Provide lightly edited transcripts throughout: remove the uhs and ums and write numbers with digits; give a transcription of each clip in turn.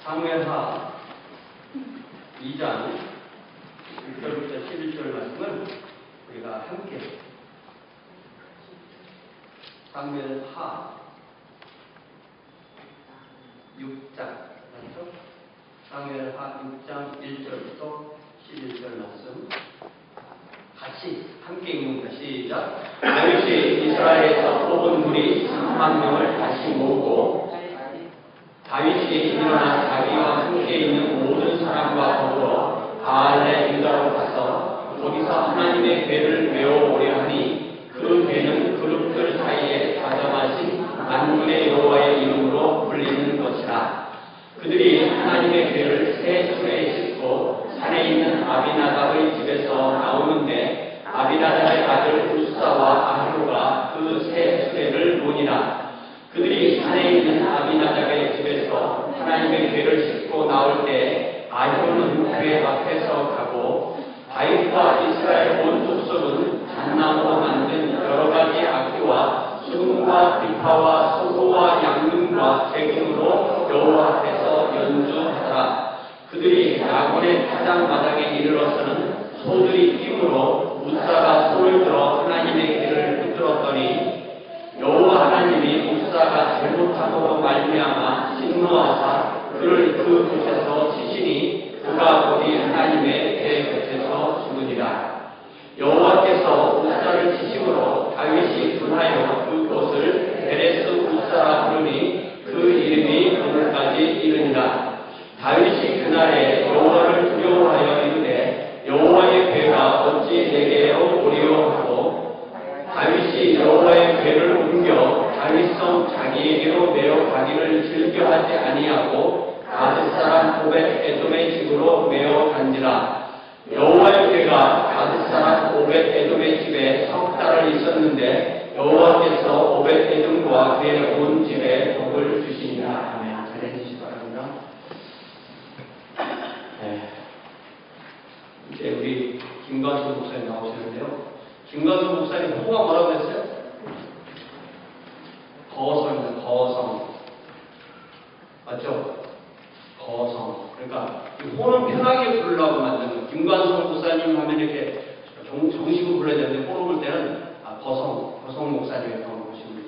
사무엘하 2장 1절부터 11절 말씀을 우리가 함께 사무엘하 6장 맞죠? 사무엘하 6장 1절부터 11절 말씀 같이 함께 읽는다. 시작. 다윗이 이스라엘에서 뽑은 무리 3만 명을 다시 모으고 다윗이 일어나 자기와 함께 있는 모든 사람과 더불어 바알레 유다로 가서 거기서 하나님의 궤를 메어오려 하니 그 궤는 그룹들 사이에 다정하신 만군의 여호와의 이름으로 불리는 것이라. 그들이 하나님의 궤를 새 수레에 싣고 산에 있는 아비나답의 집에서 나오는데 아비나답의 아들 우사와 아히로가 그 새 수레를 모니라. 그들이 산에 있는 아비나답의 집에서 하나님의 궤를 싣고 나올 때 아히로는 궤 앞에서 가고 다윗과 이스라엘 온 족속은 잣나무로 만든 여러 가지 악기와 수금과 비파와 소고와 양금과 재금으로 여호와 앞에서 연주하더라. 그들이 야곤의 타작마당에 이르러서는 소들이 뛰므로 우사가 소를 들어 하나님의 궤를 붙들었더니 여호와 하나님이 우사가 잘못함으로 말미암아 진노하사 그를 그 곳에서 치시니 그가 거기 하나님의 궤 곁에서 죽으니라. 여호와께서 우사를 치심으로 다윗이 분하여 그 곳을 베레스 우사라 부르니 그 이름이 오늘까지 이르니라. 다윗이 그날에 여호와를 두려워하여 이르되 여호와의 궤가 어찌 내게로 오리오 하고 다윗이 여호와의 궤를 옮겨 다윗성 자기에게로 메어 가기를 즐겨하지 아니하고 가드 사람 오벳 에돔의 집으로 메어 간지라. 여호와의 궤가 가드 사람 오벳 에돔의 집에 석 달을 있었는데 여호와께서 오벳 에돔과 그의 온 집에 복을 주시니라. 아멘. 잘해주시기 바랍니다. 네. 이제 우리 김관수 목사님 나오시는데요. 김관수 목사님 호가 뭐라고 했어요? 거성입니다. 거성. 맞죠? 거성. 그러니까 이 호는 편하게 부르려고 만든 거예요. 김관수 목사님 하면 이렇게 정식으로 불러야 되는데 호를 부를 때는 거성 목사님의 경우 보시면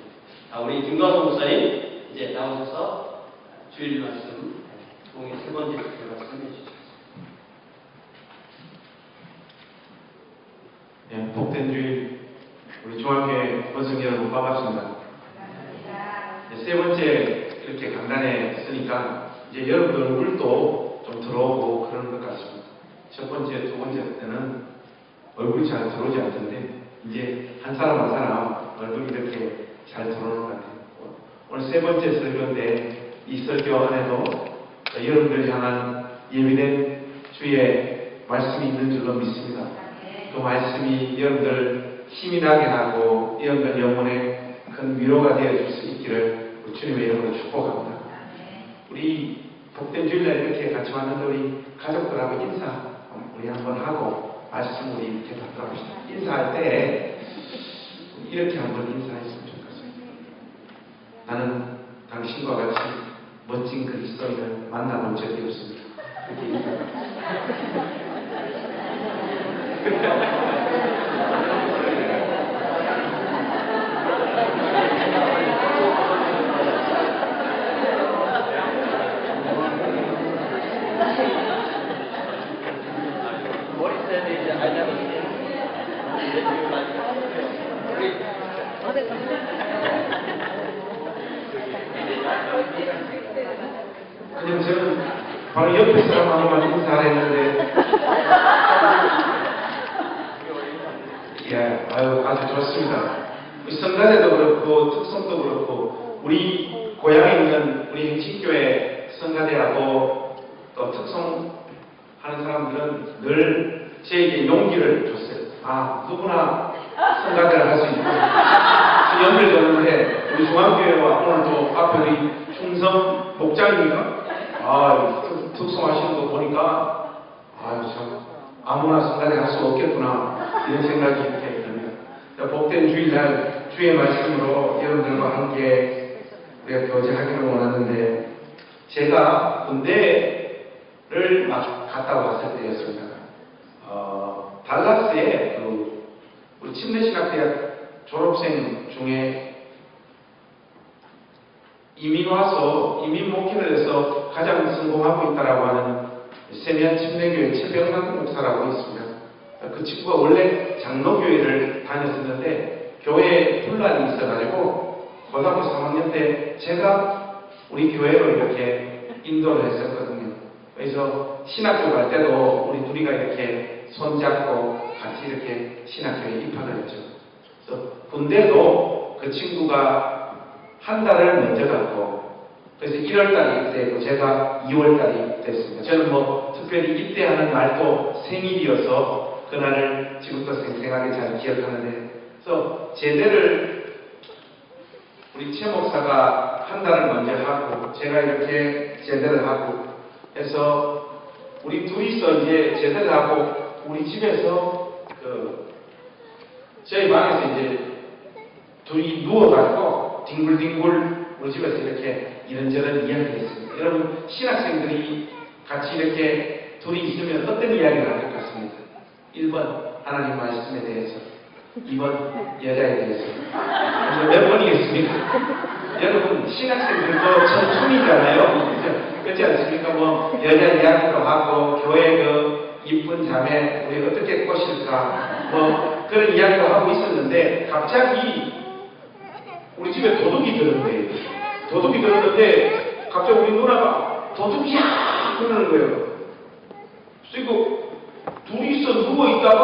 우리 김관수 목사님 이제 나오셔서 주일 말씀 동의 세 번째 주일 말씀 해주시죠. 네, 복된 주일 우리 중앙교회 권성 여러분 반갑습니다. 네, 세 번째 이렇게 강단에 쓰니까 이제 여러분들 얼굴도 좀 들어오고 그런 것 같습니다. 첫 번째, 두 번째 때는 얼굴이 잘 들어오지 않던데 이제 한 사람 한 사람 얼굴이 이렇게 잘 들어오는 것 같아요. 오늘 세 번째 설교인데 이 설교 안에도 여러분들 향한 예비된 주의 말씀이 있는 줄로 믿습니다. 그 말씀이 여러분들 힘이 나게 하고 여러분들 영혼에 큰 위로가 되어줄 수 있기를 주님의 이름으로 축복합니다. 우리 복된 주일날 이렇게 같이 왔는데 우리 가족들하고 인사 우리 한번 하고 말씀 우리 이렇게 받도록 합시다. 인사할 때 이렇게 한번 인사했으면 좋겠습니다. 나는 당신과 같이 멋진 그리스도인을 만나본 적이 없습니다. 이렇게 인사합니다. 그냥 저는 바로 옆에 사람하고만 인사를 했는데 예, 아주 좋습니다. 우리 성가대도 그렇고 특성도 그렇고 우리 고향에 있는 우리 행신교회 성가대하고 또 특성하는 사람들은 늘 저에게 용기를 줬어요. 누구나 성가대를 할 수 있고 연결되는데 우리 중앙교회와 오늘도 앞에 우리 충성 목장입니까? 특성하시는 거 보니까 참 아무나 성가대 할 수 없겠구나 이런 생각이 이렇게 듭니다. 복된 주일날 주의 말씀으로 여러분들과 함께 우리가 교제하기를 원하는데 제가 군대를 막 갔다 왔을 때였습니다. 달라스에 우리 침례신학대학 졸업생 중에 이민 와서 이민 목회를 해서 가장 성공하고 있다라고 하는 세미안 침례교회 최병상 목사라고 있습니다. 그 친구가 원래 장로교회를 다녔었는데 교회에 분란이 있어가지고 고등학교 3학년 때 제가 우리 교회로 이렇게 인도를 했었거든요. 그래서 신학교 갈 때도 우리 둘이가 이렇게 손잡고 같이 이렇게 신학교에 입학을 했죠. 그래서 군대도 그 친구가 한 달을 먼저 갔고, 그래서 1월달이 되고 제가 2월달이 됐습니다. 저는 뭐 특별히 입대하는 날도 생일이어서 그날을 지금도 생생하게 잘 기억하는데, 그래서 제대를 우리 최 목사가 한 달을 먼저 하고 제가 이렇게 제대를 하고 해서 우리 둘이서 이제 제대를 하고 우리 집에서 저희 방에서 이제 둘이 누워가지고 뒹굴뒹굴 우리 집에서 이렇게 이런저런 이야기를 했습니다. 여러분 신학생들이 같이 이렇게 둘이 있으면 어떤 이야기를 할 것 같습니까? 1번 하나님 말씀에 대해서, 2번 여자에 대해서. 몇 번이겠습니까? 여러분 신학생들도 청춘이잖아요. 그렇지 않습니까? 뭐 여자 이야기도 하고 교회 이쁜 자매 우리 어떻게 꼬실까 뭐 그런 이야기도 하고 있었는데 갑자기 우리 집에 도둑이 들었는데 갑자기 우리 누나가 도둑이야 그러는 거예요. 그리고 둘이서 누워 있다가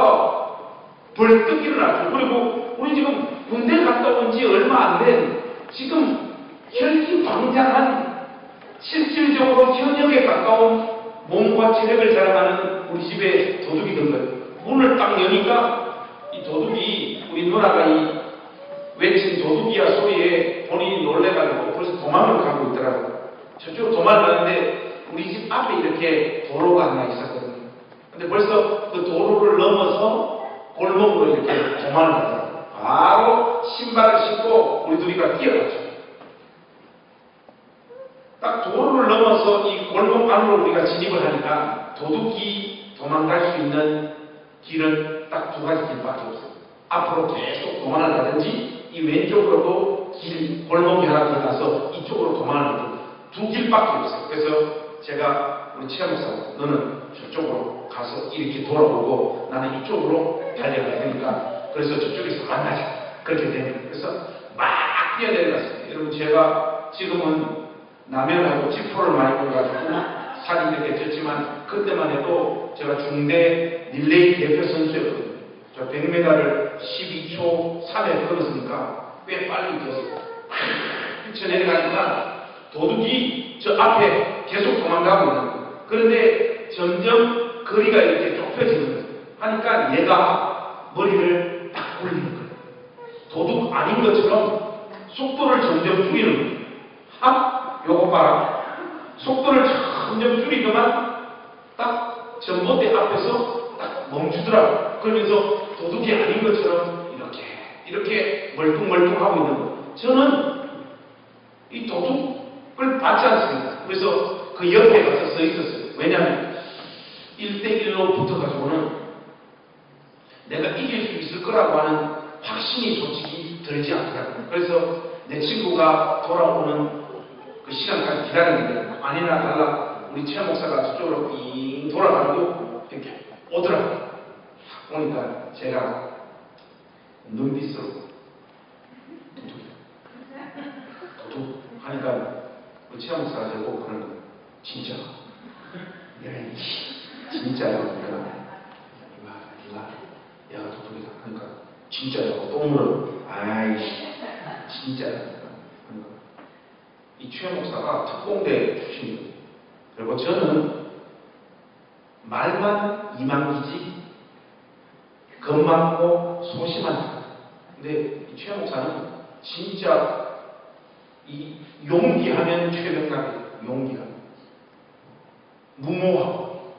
벌떡 일어났죠. 그리고 우리 지금 군대 갔다 온 지 얼마 안 된 지금 혈기방장한 실질적으로 현역에 가까운 몸과 체력을 자랑하는 우리 집에 도둑이 든 거예요. 문을 딱 여니까 이 도둑이 우리 누나가 이 외친 도둑이야 소리에 본인이 놀래가지고 벌써 도망을 가고 있더라고요. 저쪽으로 도망가는데 우리 집 앞에 이렇게 도로가 하나 있었거든요. 근데 벌써 그 도로를 넘어서 골목으로 이렇게 도망을 가더라고요. 바로 신발을 신고 우리 둘이가 뛰어갔죠. 딱 도로를 넘어서 이 골목 안으로 우리가 진입을 하니까 도둑이 도망갈 수 있는 길은 딱 두 가지 길밖에 없어요. 앞으로 계속 도망을 가든지 이 왼쪽으로도 골목이 하나 들어가서 이쪽으로 도망을 가든지 두 길밖에 없어요. 그래서 제가 우리 최 목사 너는 저쪽으로 가서 이렇게 돌아보고 나는 이쪽으로 달려가야 되니까 그래서 저쪽에서 만나자. 그렇게 됩니다. 그래서 막 뛰어내려갔습니다. 여러분 제가 지금은 라면하고 지포를 많이 먹어가지고 살이 이렇게 쪘지만 그때만 해도 제가 중대 릴레이 대표 선수였거든요. 저 100m를 12초 3에 걸었으니까 꽤 빨리 뛰었어요. 뛰쳐내려가니까 도둑이 저 앞에 계속 도망가고 있는 거예요. 그런데 점점 거리가 이렇게 좁혀지는 거예요. 하니까 얘가 머리를 딱 굴리는 거예요. 도둑 아닌 것처럼 속도를 점점 줄이는 거예요. 요거 봐라. 속도를 점점 줄이더만 딱 전봇대 앞에서 딱 멈추더라. 그러면서 도둑이 아닌 것처럼 이렇게 멀뚱멀뚱하고 있는 거예요. 저는 이 도둑을 받지 않습니다. 그래서 그 옆에 가서 서 있었어요. 왜냐하면 1대1로 붙어가지고는 내가 이길 수 있을 거라고 하는 확신이 솔직히 들지 않더라고요. 그래서 내 친구가 돌아오는 그 시간까지 기다렸는데 아니나 달라 우리 최 목사가 저쪽으로 빙 돌아가고 이렇게 오더라고요. 오니까 제가 눈빛으로 도둑 하니까 우리 최 목사가 저보고 그러는 거예요. 진짜 진짜요? 얘가 도둑이다. 그러니까 진짜요? 또 물어. 아이씨 진짜요? 이 최 목사가 특공대 출신이거든요. 그리고 저는 말만 이만기지 겁 많고 소심한 사람. 근데 이 최 목사는 진짜 이 용기하면 최병락이에요. 용기가 무모하고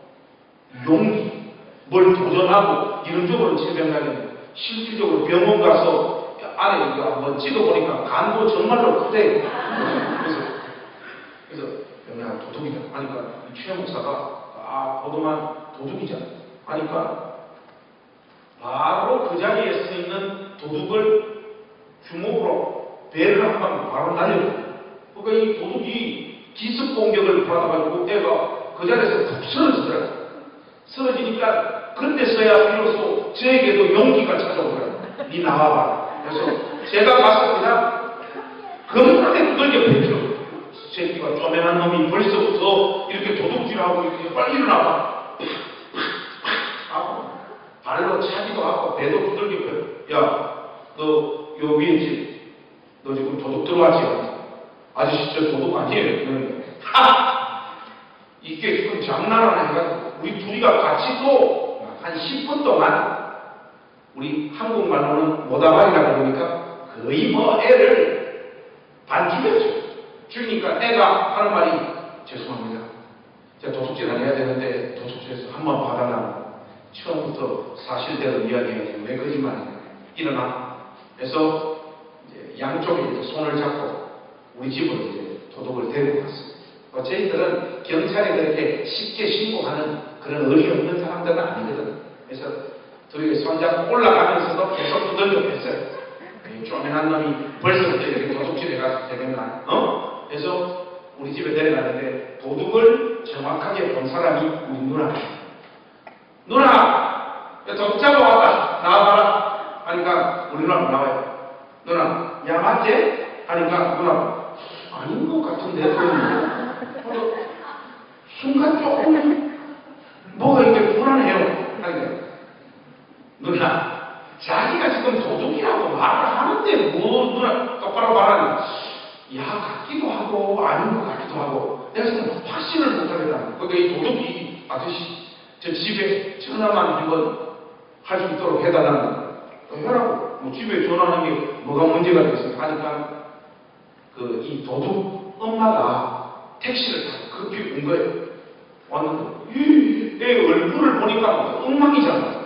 용기 뭘 도전하고 이런 쪽으로 최병락이에요. 실질적으로 병원 가서 안에 이거 한번 찍어보니까 간도 정말로 크대요. 그래서 병약아 도둑이다 하니까 이 최 목사가 보도만 도둑이잖아 하니까 바로 그 자리에 서 있는 도둑을 주먹으로 배를 한 방 바로 날려줘요. 그러니까 이 도둑이 기습 공격을 받아가지고 애가 그 자리에서 푹 쓰러지더라고요. 쓰러지니까 그때서야 비로소 저에게도 용기가 찾아오더라고요. 니 나와봐. 그래서 제가 가서 그냥 금방에 그걸 옆에 들어. 새끼가 쪼매난 놈이 벌써부터 이렇게 도둑질하고 이렇게 빨리 일어나봐. 하고 발로 차기도 하고 배도 두들기고 야, 너 요 위에 집 너 지금 도둑 들어왔지? 아저씨 저 도둑 아니에요. 그러니까 이게 지금 장난하나 해가지고 우리 둘이가 같이 또 한 10분 동안 우리 한국말로는 모다발이라고 그러니까 거의 뭐 애를 반죽였죠. 주니까 애가 하는 말이 죄송합니다. 제가 도둑질 안 해야 되는데 도둑질해서 한번 봐달라고 처음부터 사실대로 이야기해야지 왜 거짓말이냐. 일어나. 그래서 이제 양쪽에 이제 손을 잡고 우리 집으로 이제 도둑을 데리고 갔습니다. 저희들은 경찰에 그렇게 쉽게 신고하는 그런 의리 없는 사람들은 아니거든. 그래서 둘이 손잡고 올라가면서도 계속 두들겨 팼어요. 쪼맨한 놈이 벌써부터 이렇게 도둑질 해가지고 되겠나? 그래서 우리 집에 데려가는데 도둑을 정확하게 본 사람이 우리 누나예요. 누나! 도둑 잡아왔다. 나와봐라. 하니까 우리 누나가 나와요. 누나, 야 맞지? 하니까 누나가 아닌 것 같은데 순간 조금 뭐가 이렇게 불안해요. 하니까 누나 자기가 지금 도둑이라고 말을 하는데 뭐 누나 똑바로 말하니 야 같기도 하고 아닌 것 같기도 하고 내가 지금 확신을 못하겠다. 그러니까 이 도둑이 아저씨 저 집에 전화만 한번 할 수 있도록 해달라는 해라고. 뭐 집에 전화하는 게 뭐가 문제가 되겠습니까? 하니까 이 도둑 엄마가 택시를 타고 급히 온 거예요. 왔는데 애 얼굴을 보니까 엉망이잖아.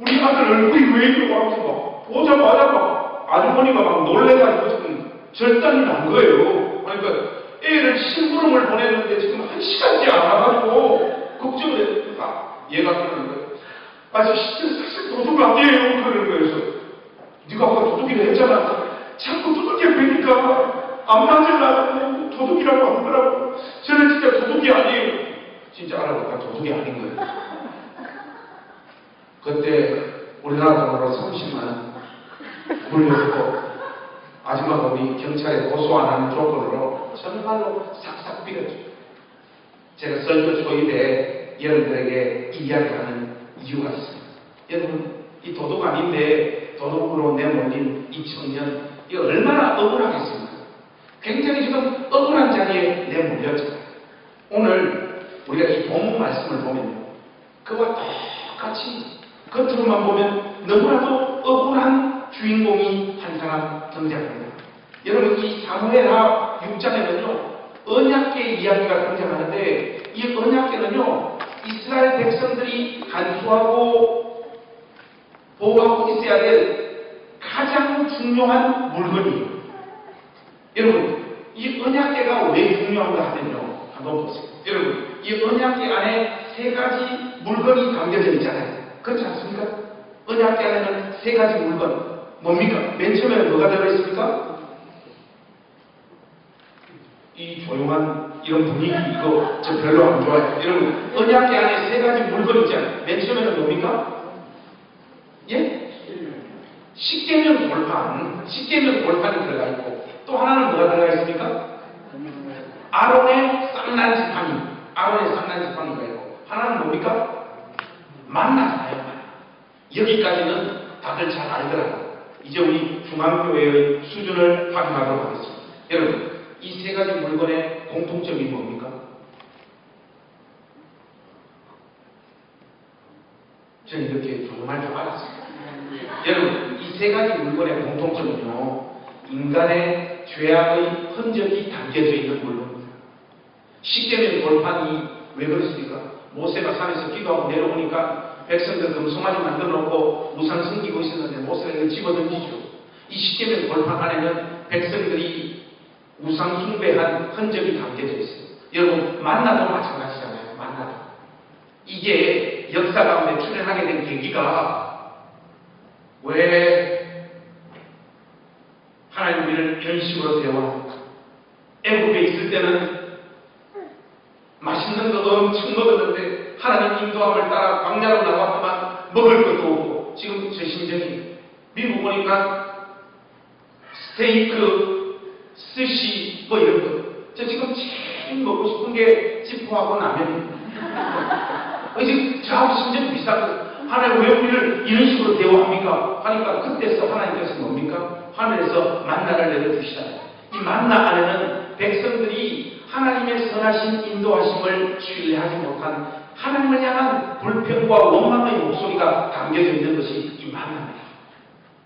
우리 아들 얼굴이 왜 이러고 하면서 막 보자마자 막 아주머니가 막 놀래가지고 지금 절단이 난 거예요. 그러니까 애를 심부름을 보냈는데 지금 1시간째 안 와가지고 걱정을 했으니까 얘가 그러는 거예요. 아저씨 사실 도둑 아니에요. 그러는 거예요. 그래서 네가 아까 도둑이라 했잖아. 자꾸 도둑이 보니까 안 맞으려고 도둑이라고 한 거라고. 저는 진짜 도둑이 아니에요. 진짜 알아보니까 도둑이 아닌 거예요. 그때 우리나라 돈으로 30만 원 물려주고 아줌마가 우리 경찰에 고소 안 하는 조건으로 정말로 싹싹 빌었죠. 제가 설교 초입에 여러분들에게 이야기하는 이유가 있습니다. 여러분 이 도둑 아닌데 도둑으로 내몰린 이 청년 이 얼마나 억울하겠습니까? 굉장히 지금 억울한 자리에 내몰렸잖아요. 오늘 우리가 이 본문 말씀을 보면요. 그와 똑같이 겉으로만 보면 너무나도 억울한 주인공이 한 사람 등장합니다. 여러분 이 사무엘하 6장에는요. 언약궤 이야기가 등장하는데 이 언약궤는요. 이스라엘 백성들이 간수하고 보호하고 있어야 될 가장 중요한 물건이에요. 여러분 이 언약궤가 왜 중요한가 하면요. 한번 보세요. 여러분 이 언약궤 안에 3가지 물건이 담겨져 있잖아요. 그렇지 않습니까? 언약궤 안에는 3가지 물건 뭡니까? 맨 처음에는 뭐가 들어있습니까? 이 조용한 이런 분위기 이거 저 별로 안 좋아해요. 여러분 언약궤 안에 3가지 물건 있잖아요. 맨 처음에는 뭡니까? 예? 십계명 돌판. 십계명 돌판이 들어가 있고 또 하나는 뭐가 들어가 있습니까? 아론의 쌍난 지팡이. 아론의 쌍난 지팡이가 있고 하나는 뭡니까? 만나잖아요. 여기까지는 다들 잘 알더라고요. 이제 우리 중앙교회의 수준을 확인하도록 하겠습니다. 여러분 이 3가지 물건의 공통점이 뭡니까? 저는 이렇게 정말 좀 알았습니다. 여러분 이 3가지 물건의 공통점은요. 인간의 죄악의 흔적이 담겨져 있는 물건입니다. 십계명 돌판이 왜 그렇습니까? 모세가 산에서 기도하고 내려오니까 백성들 금송아지 만들어 놓고 우상 섬기고 있었는데 모세가 이걸 집어던지죠. 이 십계명 돌판 안에는 백성들이 우상 숭배한 흔적이 담겨져 있어요. 여러분, 만나도 마찬가지잖아요. 만나도. 이게 역사 가운데 출현하게 된 계기가 왜 하나님 우리를 이런 식으로 대화합니까? 애국에 있을 때는 맛있는 거 엄청 먹었는데 하나님 인도함을 따라 광야로 나왔더만 먹을 것도 없고, 지금 제 심정이 미국 보니까 스테이크, 스시 뭐 이런 거, 저 지금 제일 먹고 싶은 게 찌포하고 라면입니다. 지금 저하고 심정이 비슷하고, 하나님 왜 우리를 이런 식으로 대우합니까? 하니까 그때서 하나님께서 뭡니까? 하늘에서 만나를 내려주시다. 이 만나 안에는 백성들이 하나님의 선하신 인도하심을 신뢰하지 못한 하나님을 향한 불평과 원망의 목소리가 담겨져 있는 것이 이 만나입니다.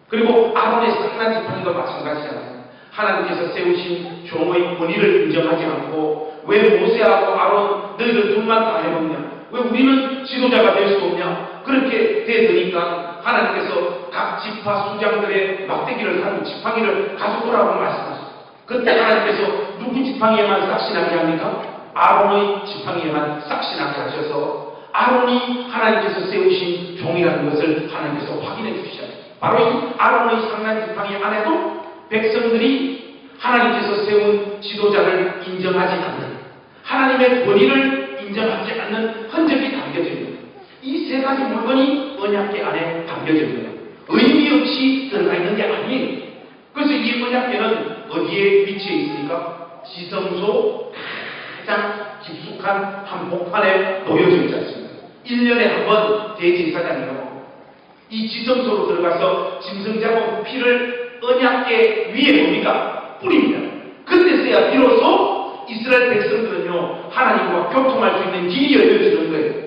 그리고 아론의 상난 지팡이도 마찬가지잖아요. 하나님께서 세우신 종의 권위를 인정하지 않고, 왜 모세하고 아론 너희들 둘만 다 해먹냐? 왜 우리는 지도자가 될 수 없냐? 그렇게 되니까 하나님께서 각 지파 수장들의 막대기를 가지고 지팡이를 가져오라고 말씀하셨어요. 그때 하나님께서 누구 지팡이에만 싹신하게 합니까? 아론의 지팡이에만 싹신하게 하셔서 아론이 하나님께서 세우신 종이라는 것을 하나님께서 확인해 주시잖아요. 바로 이 아론의 상난 지팡이 안에도 백성들이 하나님께서 세운 지도자를 인정하지 않는, 하나님의 권위를 인정하지 않는 흔적이 담겨져 있는 거예요. 이 세 가지 물건이 언약궤 안에 담겨져 있는 거예요. 의미 없이 들어가 있는 게 아니에요. 그래서 이 언약궤는 어디에 위치해 있습니까? 지성소 가장 깊숙한 한복판에 놓여져 있지 않습니까? 1년에 한 번 대제사장이요, 이 지성소로 들어가서 짐승잡은 피를 언약궤 위에 뭡니까? 뿌립니다. 그때서야 비로소 이스라엘 백성들은요, 하나님과 교통할 수 있는 길이 열려지는 거예요.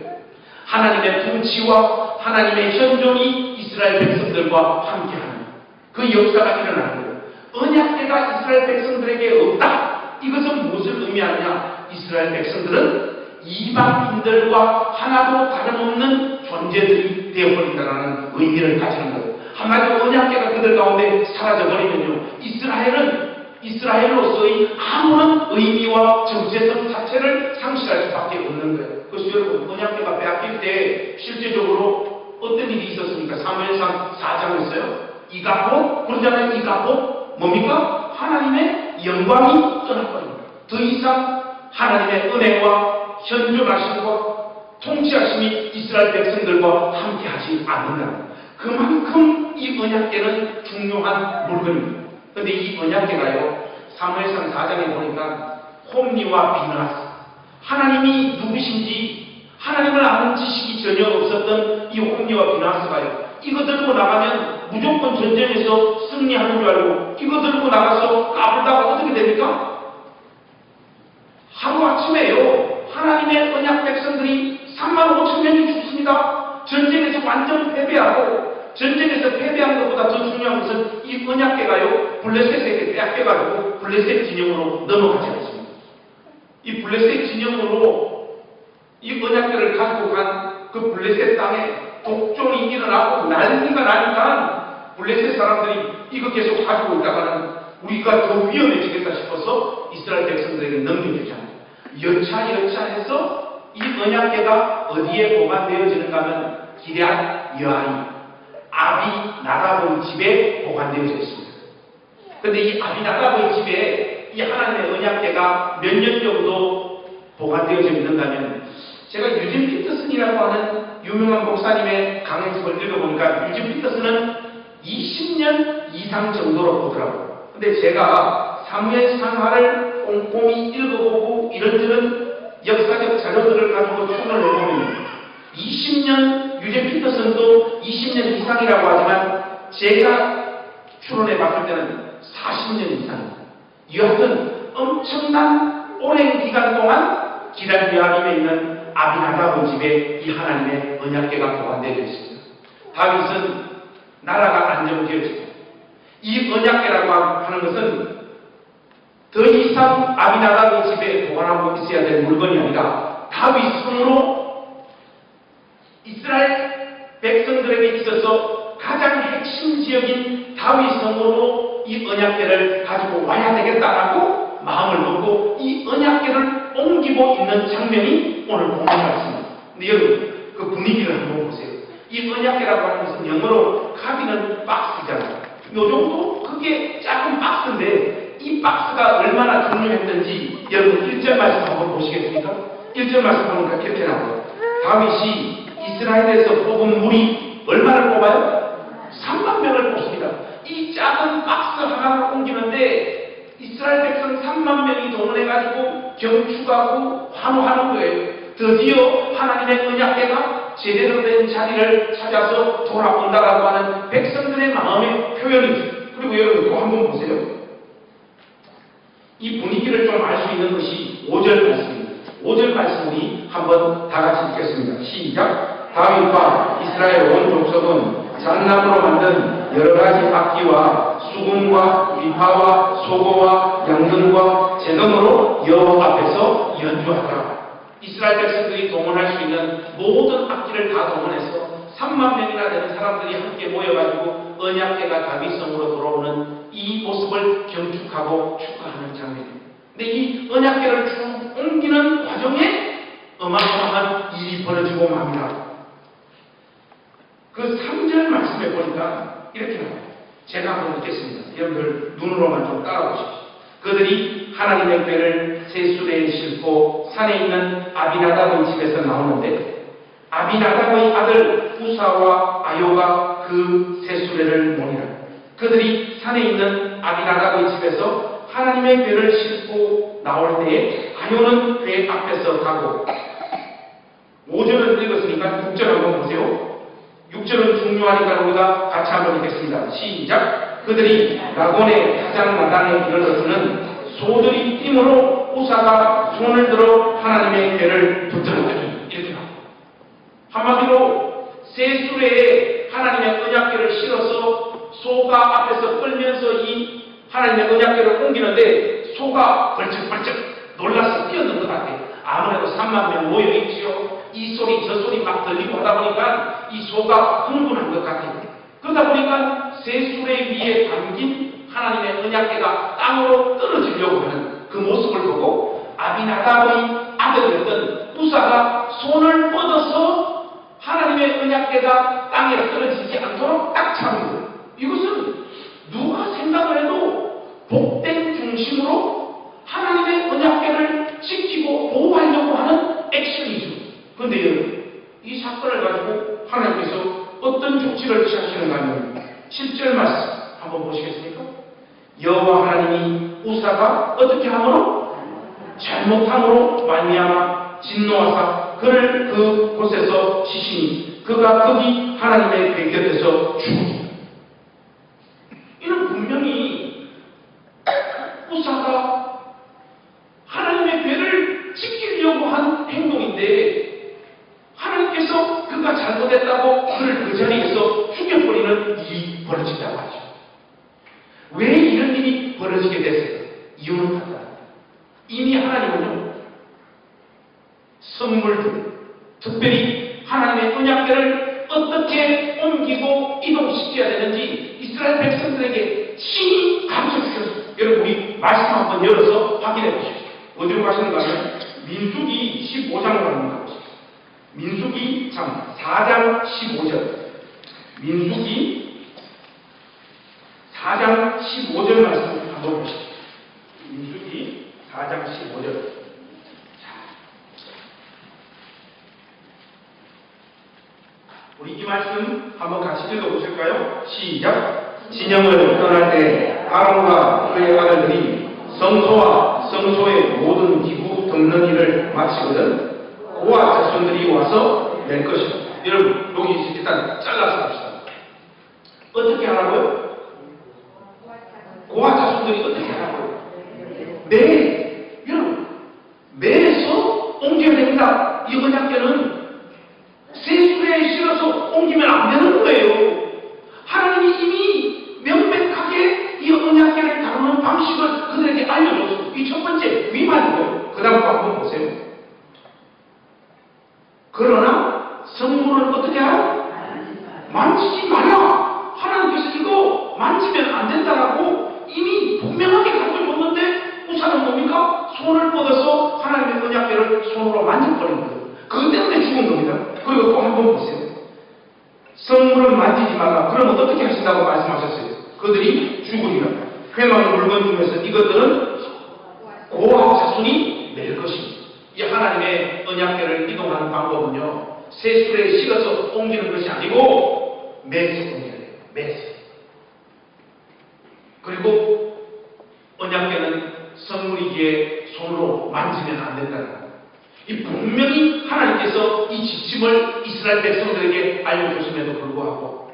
하나님의 통치와 하나님의 현존이 이스라엘 백성들과 함께하는 그 역사가 일어나는 거예요. 언약궤가 이스라엘 백성들에게 없다. 이것은 무엇을 의미하느냐? 이스라엘 백성들은 이방인들과 하나도 다름없는 존재들이 되어버린다는 의미를 가지는 거예요. 한마디로 언약궤가 그들 가운데 사라져버리면요, 이스라엘로서의 아무런 의미와 정체성 자체를 상실할 수밖에 없는 거예요. 그래서 여러분, 언약궤가 빼앗길 때 실제적으로 어떤 일이 있었습니까? 사무엘상 4장에서요, 이가복, 그러잖아요. 이가복 뭡니까? 하나님의 영광이 떠나버립니다. 더 이상 하나님의 은혜와 현존하심과 통치하심이 이스라엘 백성들과 함께하지 않는다. 그만큼 이 언약궤는 중요한 물건입니다. 그런데 이 언약궤가요, 사무엘상 4장에 보니까 홈리와 비나스, 하나님이 누구신지 하나님을 아는 지식이 전혀 없었던 이 홈리와 비나스가요, 이거 들고 나가면 무조건 전쟁에서 승리하는 줄 알고 이거 들고 나가서 까불다가 어떻게 됩니까? 하루아침에요, 하나님의 언약 백성들이 35,000명이 죽습니다. 전쟁에서 완전 패배하고, 전쟁에서 패배한 것보다 더 중요한 것은 이 언약궤가요, 블레셋에게 빼앗겨가지고 블레셋 진영으로 넘어가지 않습니다. 이 블레셋 진영으로 이 언약궤를 가지고 간 그 블레셋 땅에 독종이 일어나고 난리가 나니까 블레셋 사람들이 이거 계속 가지고 있다가는 우리가 더 위험해지겠다 싶어서 이스라엘 백성들에게 넘겨주잖아요. 여차해서 이 언약궤가 어디에 보관되어지는가 하면 기럇 여아림, 아비나답의 집에 보관되어져 있습니다. 그런데 이 아비나답의 집에 이 하나님의 언약궤가 몇 년 정도 보관되어져 있는가면, 제가 유진 피터슨이라고 하는 유명한 목사님의 강해석을 읽어보니까 유진 피터슨은 20년 이상 정도로 보더라고요. 근데 제가 사무엘 상하를 꼼꼼히 읽어보고 이런저런 역사적 자료들을 가지고 추론을 해보면 20년, 유진 피터슨도 20년 이상이라고 하지만 제가 추론해 봤을 때는 40년 이상입니다. 여하튼 엄청난 오랜 기간 동안 기럇 여아림에 있는 아비나답의 집에 이 하나님의 언약궤가 보관되어 있습니다. 다윗은 나라가 안정되어지고, 이 언약궤라고 하는 것은 더 이상 아비나답의 집에 보관하고 있어야 될 물건이 아니라 다윗 성으로 이스라엘 백성들에게 있어서 가장 핵심지역인 다윗 성으로 이 언약궤를 가지고 와야 되겠다라고 마음을 먹고 이 언약궤를 옮기고 옮기고 있는 장면이 오늘 본문 말씀입니다. 근데 여러분, 그 분위기를 한번 보세요. 이 언약궤라고 하는 것은 영어로 카비는 박스잖아요. 요 정도 크게 작은 박스인데 이 박스가 얼마나 중요했는지 여러분 1절 말씀 한번 보시겠습니까? 1절 말씀 보니까 이렇게 나와요. 다윗이 이스라엘에서 뽑은 무리 얼마를 뽑아요? 3만 명을 뽑습니다. 이 작은 박스 하나를 옮기는데 이스라엘 백성 3만 명이 동원해가지고 경축하고 환호하는 거예요. 드디어 하나님의 언약궤가 제대로 된 자리를 찾아서 돌아온다라고 하는 백성들의 마음의 표현이죠. 그리고 여러분 또 한번 보세요. 이 분위기를 좀 알 수 있는 것이 5절 말씀입니다. 5절 말씀 우리 한번 다 같이 읽겠습니다. 시작. 다윗과 이스라엘 온 족속은 잣나무로 만든 여러 가지 악기와 수금과 비파와 소고와 양등과 재등으로 여호와 앞에서 연주하더라. 이스라엘 백성들이 동원할 수 있는 모든 악기를 다 동원해서 3만 명이나 되는 사람들이 함께 모여가지고 언약궤가 다윗성으로 돌아오는 이 모습을 경축하고 축하하는 장면입니다. 근데 이 언약궤를 쭉 옮기는 과정에 어마어마한 일이 벌어지고 맙니다. 그 3절 말씀에 보니까 이렇게 나와요. 제가 한번 읽겠습니다. 여러분들 눈으로만 좀 따라보십시오. 그들이 하나님의 궤를 새 수레에 싣고 산에 있는 아비나답의 집에서 나오는데 아비나답의 아들 우사와 아요가 그 새 수레를 모니라. 그들이 산에 있는 아비나답의 집에서 하나님의 궤를 싣고 나올 때에 아요는 궤 앞에서 가고 5절은 읽었으니까 6절 한번 보세요. 6절은 중요하니까 우리가 같이 한번 읽겠습니다. 시작. 그들이 라곤의 타작마당에 이르러서는 소들이 뛰므로 우사가 손을 들어 하나님의 궤를 붙들었더니 이렇게 나옵니다. 한마디로 새 수레에 하나님의 언약궤를 실어서 소가 앞에서 끌면서 이 하나님의 언약궤를 옮기는데 소가 벌쩍벌쩍 놀라서 뛰어든 것 같아요. 아무래도 3만 명 모여있지요. 이 소리 저 소리 막 들리고 하다 보니까 이 소가 흥분한 것 같아요. 그러다 보니까 새 수레 위에 담긴 하나님의 언약궤가 땅으로 떨어지려고 하는 그 모습을 보고 아비나답의 아들이었던 우사가 손을 뻗어서 하나님의 언약궤가 땅에 떨어지지 않도록 딱 잡은 거예요. 이것은 누가 생각을 해도 복된 중심으로 하나님의 언약궤를 지키고 보호하려고 하는 액션이죠. 그런데 여러분, 이 사건을 가지고 하나님께서 어떤 조치를 취하시는가 하면 7절 말씀 한번 보시겠습니까? 여호와 하나님이 우사가 어떻게 함으로? 잘못함으로 말미암아 진노하사 그를 그 곳에서 치시니 그가 거기 하나님의 궤 곁에서 죽으니. 이는 분명히 우사가 하나님의 궤를 지키려고 한 행동인데 하나님께서 그가 잘못했다고 그를 그 자리에서 죽여버리는 일이 벌어진다고 하죠. 왜 이런 일이 벌어지게 됐어요? 이유는 간단합니다. 이미 하나님은요, 선물들, 특별히 하나님의 언약궤를 어떻게 옮기고 이동시켜야 되는지 이스라엘 백성들에게 친히 가르쳐 주셨어요. 여러분, 우리 말씀 한번 열어서 확인해 보십시오. 어디로 가시는가 하면 민수기 15장으로 한번 가보십시오. 민수기 4장 15절. 민수기 4장 15절 말씀 한번 보십시오. 민수기 4장 15절. 우리 이 말씀 한번 같이 읽어보실까요? 시작! 진영을 떠날 때 아론과 그의 아들들이 성소와 성소의 모든 기구 덮는 일을 마치거든 고아 자손들이 와서 낼 것이다. 여러분, 여기 일단 잘라서 봅시다. 어떻게 하라고요? 고아 자손들이 어떻게 하라고요? 여러분, 매에서 옮겨야 됩니다. 이 언약궤는 세수레에 실어서 옮기면 안 되는 거예요. 하나님이 이미 명백하게 이 언약궤를 다루는 방식을 그들에게 알려줬어요. 이 첫 번째 위반이고요. 그 다음 거 한번 보세요. 그러나 성물을 어떻게 하라? 만지지 말라. 하나님께서 이거 만지면 안 된다라고 이미 분명하게 가르쳐줬는데 우사는 뭡니까? 손을 뻗어서 하나님의 언약궤를 언약궤를 손으로 만져버린 거예요. 그것 때문에 죽은 겁니다. 그리고 또 한 번 보세요. 성물을 만지지 말라. 그럼 어떻게 하신다고 말씀하셨어요? 그들이 죽으리라. 회망의 물건 중에서 이것들은 고한 자손이 낼 것입니다. 이 하나님의 언약궤를 이동하는 방법은요, 세술에 실어서 옮기는 것이 아니고 매서 옮겨야 돼요. 매서. 그리고 언약궤는 성물이기에 손으로 만지면 안 된다는 거예요. 이 분명히 하나님께서 이 지침을 이스라엘 백성들에게 알려줬음에도 불구하고,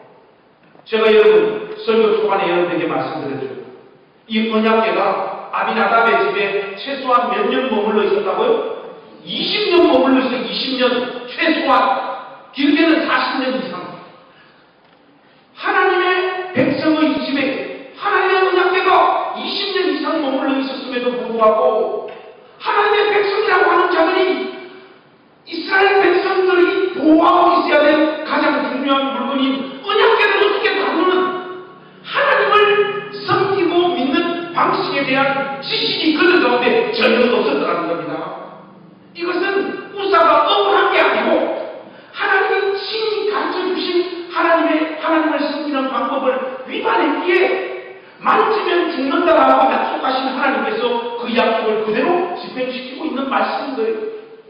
제가 여러분 설교 초반에 여러분에게 말씀드렸죠. 이 언약궤가 아비나답의 집에 최소한 몇 년 머물러 있었다고요? 20년 머물러 있어요. 20년 최소한. 길게는 40년 이상. 하나님의 백성의 집에 하나님의 언약궤가 20년 이상 머물러 있었음에도 불구하고, 하나님의 백성이라고 하는 자들이 이스라엘 백성들이 보호하고 있어야 될 가장 중요한 물건인 언약궤를 어떻게 다루는, 하나님을 섬기고 믿는 방식에 대한 지식이 그들 가운데 전혀 없었다는 겁니다. 이것은 우사가 억울한 게 아니고 하나님이 친히 가르쳐주신 하나님을 섬기는 방법을 위반했기에 만지면 죽는다라고 약속하신 하나님께서 그 약속을 그대로 집행시키고 있는 말씀인 거예요.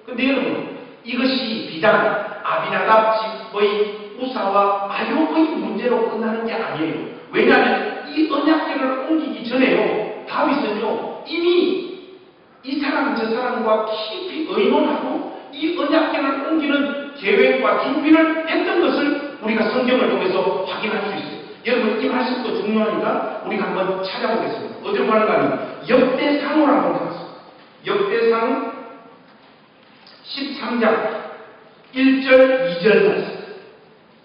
근데 여러분, 이것이 비단 아비나답 집의 우사와 아욕의 문제로 끝나는 게 아니에요. 왜냐하면 이 언약궤를 옮기기 전에요, 다윗은요 이미 이 사람 저 사람과 깊이 의논하고 이 언약궤를 옮기는 계획과 준비를 했던 것을 우리가 성경을 통해서 확인할 수 있어요. 여러분, 이 말씀도 중요하니까 우리가 한번 찾아보겠습니다. 어디로 가는가 하면 역대상으로 한번 가겠습니다. 역대상 13장 1절 2절 말씀.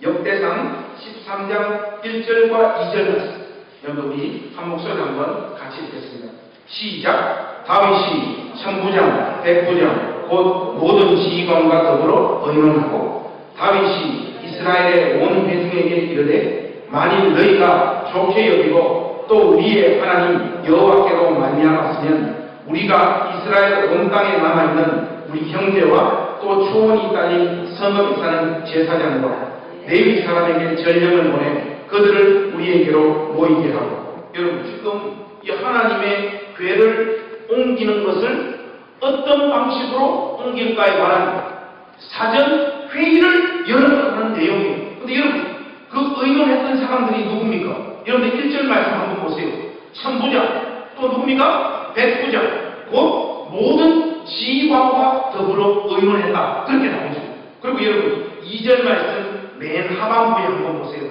역대상 13장 1절과 2절 말씀. 여러분, 우리 한 목소리 한번 같이 읽겠습니다. 시작. 다윗이 천부장, 백부장, 곧 모든 지휘관과 더불어 의논하고, 다윗이 이스라엘의 온 회중에게 이르되, 만일 너희가 좋게 여기고 또 우리의 하나님 여호와께로 말미암았으면 우리가 이스라엘 온 땅에 남아있는 우리 형제와 또 초원이 딸린 성읍에 사는 제사장과 레위 사람에게 전령을 보내 그들을 우리에게로 모이게 하고. 여러분, 지금 이 하나님의 궤를 옮기는 것을 어떤 방식으로 옮길까에 관한 사전 회의를 열어가는 내용이에요. 근데 여러분, 그 의논했던 사람들이 누굽니까? 여러분들 1절 말씀 한번 보세요. 천부장, 또 누굽니까? 백부장, 곧 모든 지휘관과 더불어 의논했다. 그렇게 나오죠. 그리고 여러분, 2절 말씀 맨 하반부에 한번 보세요.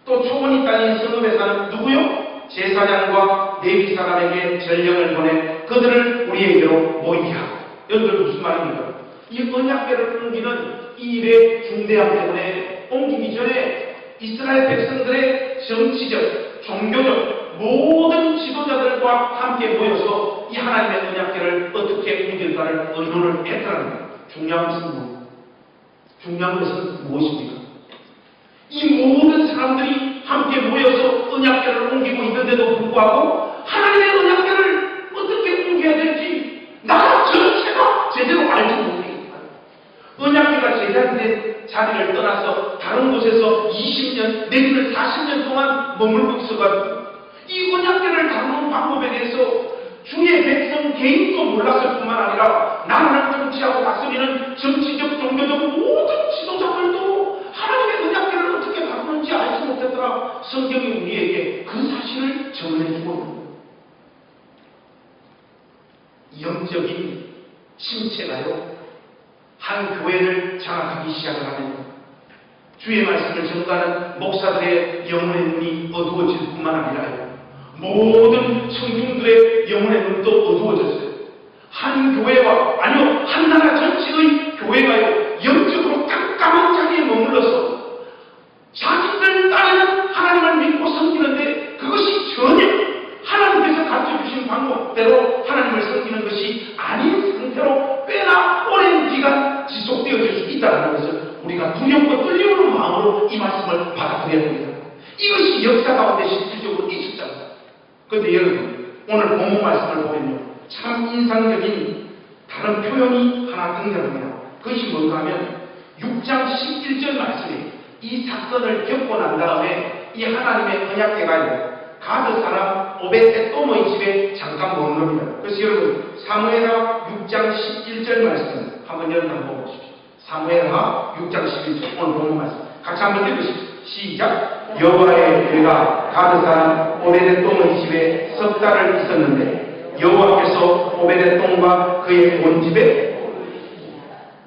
또 초원이 딸린 성읍에 사는 누구요? 제사장과 레위 사람에게 전령을 보내 그들을 우리에게로 모이게 하고. 여러분들 무슨 말입니까? 이 언약궤를 옮기는 이 일의 중대함 때문에 옮기기 전에 이스라엘 백성들의 정치적, 종교적 모든 지도자들과 함께 모여서 이 하나님의 언약궤를 어떻게 옮길까를 의논을 했다는 거예요. 중요한 것은 무엇입니까? 이 모든 사람들이 함께 모여서 언약궤를 옮기고 있는데도 불구하고 하나님의 언약궤를 어떻게 옮겨야 될지 나라 전체가 제대로 알지 못해요. 언약궤가 제자리된 자리를 떠나서 다른 곳에서 20년 내지는 40년 동안 머물고 있어가지고 이 언약궤를 다루는 방법에 대해서 주의 백성 개인도 몰랐을 뿐만 아니라 나라를 통치하고 다스리는 정치적, 종교적 모든 지도자들도 하나님의 언약궤를 어떻게 다루는지 알지 못했더라. 성경이 우리에게 그 사실을 전해주고 영적인 침체가요, 한 교회를 장악하기 시작을 하면 주의 말씀을 전가하는 목사들의 영혼의 눈이 어두워질 뿐만 아니라 모든 청중들의 영혼의 눈도 어두워졌어요. 한 교회와, 아니요, 한 나라 전체의 교회가요, 영적으로 깜깜한 자리에 머물러서 자기들 따르는 하나님을 믿고 섬기는데 그것이 전혀 하나님께서 가르쳐주신 방법대로 하나님을 섬기는 것이 아닌 상태로 꽤나 오랜 기간 지속되어질 수 있다는 것을 우리가 두렵고 떨리는 마음으로 이 말씀을 받아들여야 합니다. 이것이 역사 가운데 실질적으로 있었잖아요. 그런데 여러분, 오늘 본문 말씀을 보면요, 참 인상적인 다른 표현이 하나 등장합니다. 그것이 뭔가 하면 6장 11절 말씀에 이 사건을 겪고 난 다음에 이 하나님의 언약궤가 가드 사람 오벳에돔의 집에 잠깐 머무릅니다. 그래서 여러분 사무엘하 6장 11절 말씀 한번 여러분 한번 보십시오. 사무엘하 6장 11절 오늘 본문 말씀 같이 한번 읽으십시오. 시작. 여호와의 궤가 가드 사람 오벳에돔의 집에 석 달을 있었는데 여호와께서 오벳에돔과 그의 온 집에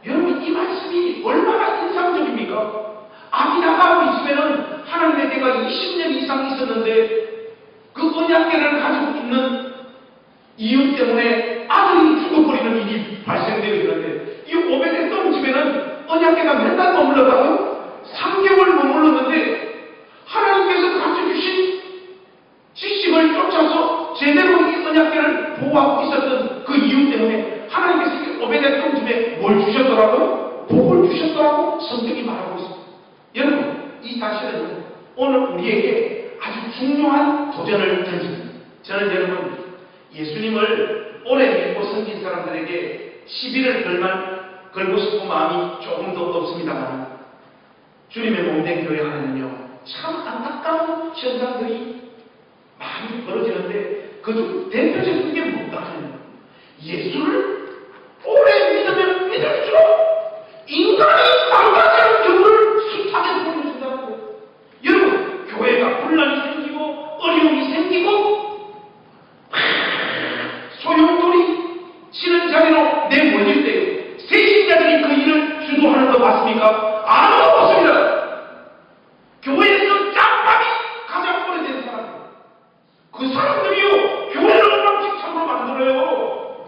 여러분 이 말씀이 얼마나 인상적입니까? 아비나답의 집에는 하나님의 궤가 20년 이상 있었는데 그 언약궤를 가지고 있는 이유 때문에 아들이 죽어버리는 일이 발생되어 있는데 이 오벳에돔 집에는 언약궤가 몇 달 머물렀다고요? 3개월 머물렀는데 하나님께서 가져주신 지식을 쫓아서 제대로 이 언약궤를 보호하고 있었던 그 이유 때문에 하나님께서 오벳에돔 집에 뭘 주셨더라고요? 복을 주셨더라고 성경이 말하고 있습니다. 여러분 이 사실은 오늘 우리에게 아주 중요한 도전을 던집니다. 저는 여러분 예수님을 오래 믿고 섬긴 사람들에게 시비를 걸고 싶은 마음이 조금도 없습니다만 주님의 몸된 교회 안에는요 참 안타까운 현상들이 많이 벌어지는데 그중 대표적인 게 뭔가 하면 예수를 오래 믿으면 믿을수록 인간이 망가지는 경우를 숱하게 보여준다는 거예요. 여러분 교회가 분란이 생기고 어려움이 생기고 소용돌이 치는 자리로 내몰릴 때 세신자들이 그 일을 주도하는 거 맞습니까? 아무도 없습니다. 교회에서 짬밥이 가장 오래된 사람 그 사람들이요 교회를 엉망진창으로 만들어요.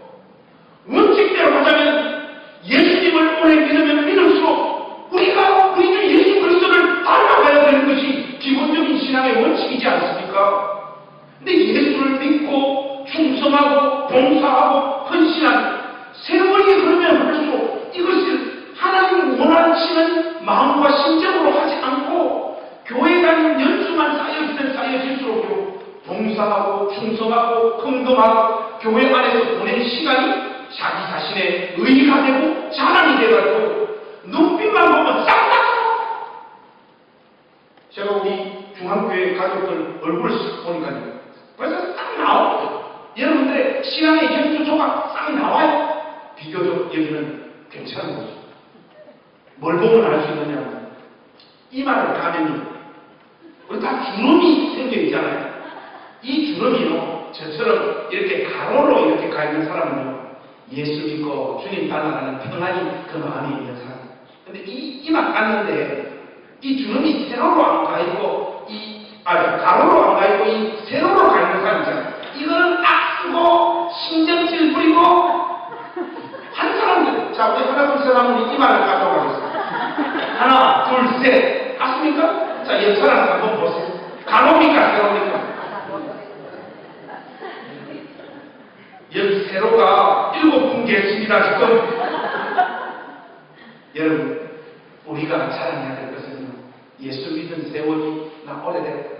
원칙대로 하자면 예수님을 오래 믿으면 믿을수록 우리가 우리 주 예수 그리스도를 닮아가야 되는 것이 기본적인 신앙의 원칙이지 않습니까? 근데 예수를 믿고 충성하고 봉사하고 헌신한 세월이 흐르면 할수록 이것을 하나님 원하시는 마음과 심정으로 하지 않고 교회 다니는 연수만 쌓여지면 쌓여질수록요 봉사하고 충성하고 헌금하고 교회 안에서 보낸 시간이 자기 자신의 의의가 되고 자랑이 돼가지고 눈빛만 보면 싹싹 제가 우리 중앙교회 가족들 얼굴을 싹 보니까요 벌써 싹 나옵니다. 여러분들의 신앙의 현주소가 싹 나와요. 비교적 여기는 괜찮은 거죠. 뭘 보면 알 수 있느냐 이마를 가면요 우리 다 주름이 생겨 있잖아요. 이 주름이요 저처럼 이렇게 가로로 이렇게 가 있는 사람은요 예수 믿고 주님 따라가는 평안이 그 마음에 있는 사람. 근데 이마 깠는데 이 주름이 세로로 안 가 있고 가로로 안 가 있고 이 세로로 가 있는 사람 있잖아요. 이거는 악쓰고 신경질 부리고 한 사람들 자 우리 하나 둘 셋 하면 우리 이마를 깎아 가겠습니다. 하나 둘 셋 맞습니까? 자 옆 사람 한번 보세요. 가로입니까 세로입니까? 여기 세로가 7군데 있습니다 지금. 여러분 우리가 자랑해야 될 것은 예수 믿은 세월이 나 오래됐다.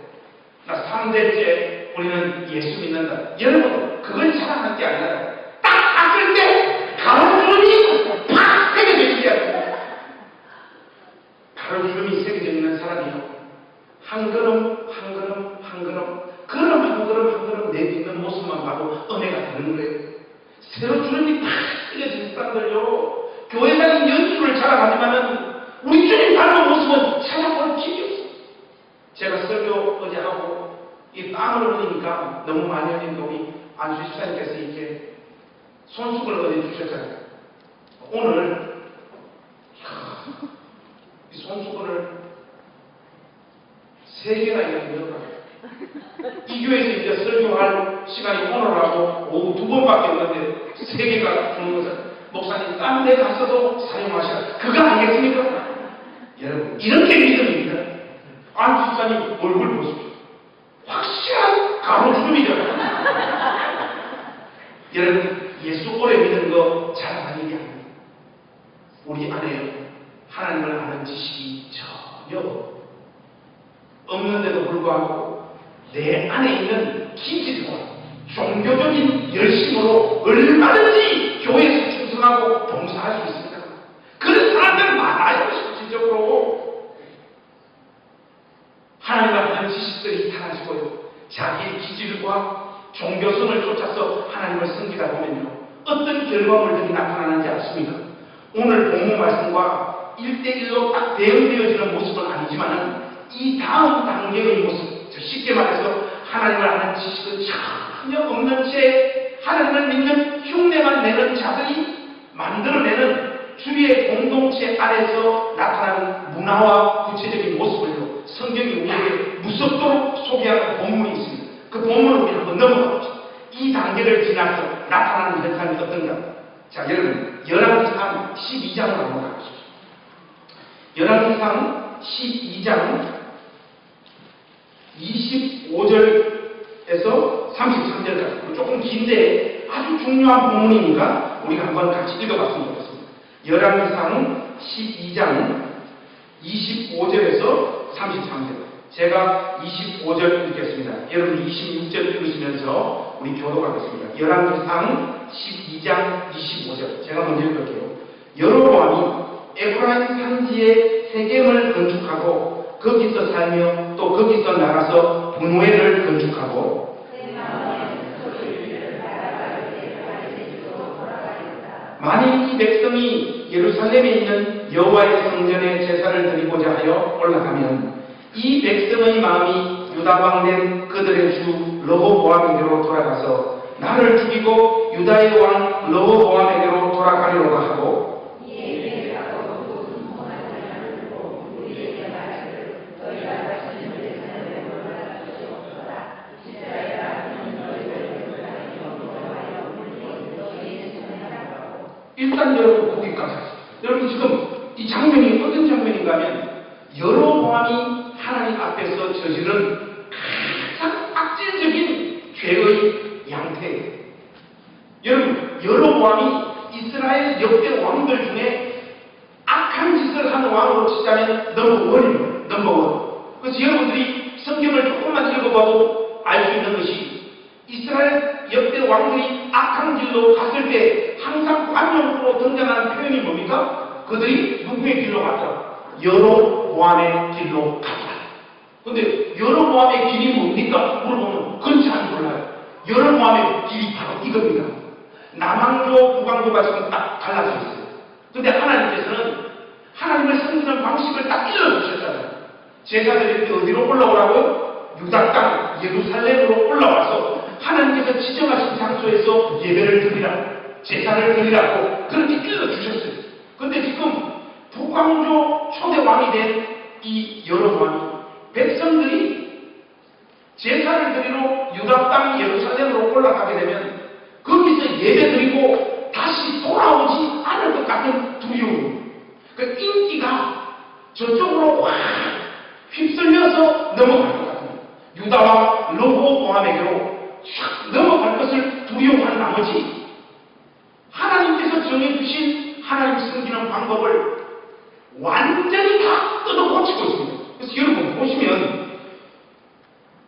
나 3대째 우리는 예수 믿는다. 여러분 그걸 자랑할 게 아니라 딱 봤을 때 가로주름이 팍 새겨져 있어야 돼. 가로주름이 새겨져 있는 사람이요 한 걸음 한 걸음 한 걸음 걸음 한 걸음 한 걸음 내딛는 모습만 봐도 은혜가 되는 거예요. 세로 주름이 팍 새겨진 사람들요 교회 다닌 연수를 자랑하지만은 우리 주님 닮은 모습은 찾아볼 길이 없어요. 제가 설교 어제 하고 이 땀을 흘리니까 너무 많이 흘리니까 우리 안수 집사님께서 이렇게 손수건을 어디 주셨잖아요. 오늘 이 손수건을 3개나 이렇게 넣어가지고 이 교회에서 이제 설교할 시간이 오늘하고 오후 2번밖에 없는데 3개가 주는 것은 목사님 딴 데 가서도 사용하셔야 그거 아니겠습니까? 여러분 이렇게 믿음입니다. 안수 집사님 얼굴 보십시오. 확실한 가로주름이잖아요. 여러분 예수 오래 믿는 거 자랑하는 게 아닙니다. 우리 안에 하나님을 아는 지식이 전혀 없는데도 불구하고 내 안에 있는 기질과 종교적인 열심으로 얼마든지 교회에서 충성하고 지식과 종교성을 쫓아서 하나님을 섬기다 보면요, 어떤 결과물들이 나타나는지 아십니까? 오늘 본문 말씀과 1대1로 딱 대응되어지는 모습은 아니지만은 이 다음 단계의 모습, 쉽게 말해서 하나님을 아는 지식은 전혀 없는 채 하나님을 믿는 흉내만 내는 자들이 만들어내는 주위의 공동체 안에서 나타나는 문화와 구체적인 모습을요, 성경이 우리에게 무섭도록 소개하는 본문이 있습니다. 그 본문을 우리 한번 넘어갑시다. 이 단계를 지나서 나타나는 현상이 어떤가? 자, 여러분, 열왕기상 12장을 한번 가보십시오. 열왕기상 12장 25절에서 33절까지 조금 긴데 아주 중요한 본문이니까 우리가 한번 같이 읽어봤으면 좋겠습니다. 열왕기상 12장 25절에서 33절. 제가 25절 읽겠습니다. 여러분 26절 읽으시면서 우리 교독하겠습니다. 열왕기상 12장 25절. 제가 먼저 읽을게요. 여로보암이 에브라임 산지에 세겜을 건축하고 거기서 살며 또 거기서 나가서 분회를 건축하고 만일 이 백성이 예루살렘에 있는 여호와의 성전에 제사를 드리고자 하여 올라가면 이 백성의 마음이 유다왕된 그들의 주 르호보암에게로 돌아가서 나를 죽이고 유다의 왕 르호보암에게로 돌아가려고 하고 일단 여러분 거기까지 하세요. 여러분 지금 이 장면이 어떤 장면인가 하면 여로보암이 하나님 앞에서 저지른 가장 악질적인 죄의 양태예요. 여러분 여로보암이 이스라엘 역대 왕들 중에 악한 짓을 하는 왕으로 치자면 넘버원입니다. 넘버원. 그래서 여러분들이 성경을 조금만 읽어봐도 알 수 있는 것이 이스라엘 역대 왕들이 악한 길로 갔을 때 항상 관용으로 등장하는 표현이 뭡니까? 그들이 누구의 길로 갔다? 여로보암의 길로 갔다. 근데 여로보암의 길이 뭡니까? 물어보면 그건 잘 몰라요. 여로보암의 길이 바로 이겁니다. 남왕조, 북왕조가 지금 딱 갈라져 있어요. 근데 하나님께서는 하나님을 섬기는 방식을 딱 일러주셨잖아요. 제사드릴 때 어디로 올라오라고요? 유다 땅 예루살렘으로 올라와서 하나님께서 지정하신 장소에서 예배를 드리라, 제사를 드리라고 그렇게 일러주셨어요. 근데 지금 북왕조 초대 왕이 된 이 여로보암이 백성들이 제사를 드리러 유다 땅 예루살렘으로 올라가게 되면 거기서 예배 드리고 다시 돌아오지 않을 것 같은 두려움, 그 인기가 저쪽으로 확 휩쓸려서 넘어갈 것 같은 유다와 르호보암에게로 샥 넘어갈 것을 두려워하는 나머지 하나님께서 정해주신 하나님 섬기는 방법을 완전히 다 뜯어고치고 있습니다. 그래서 여러분 보시면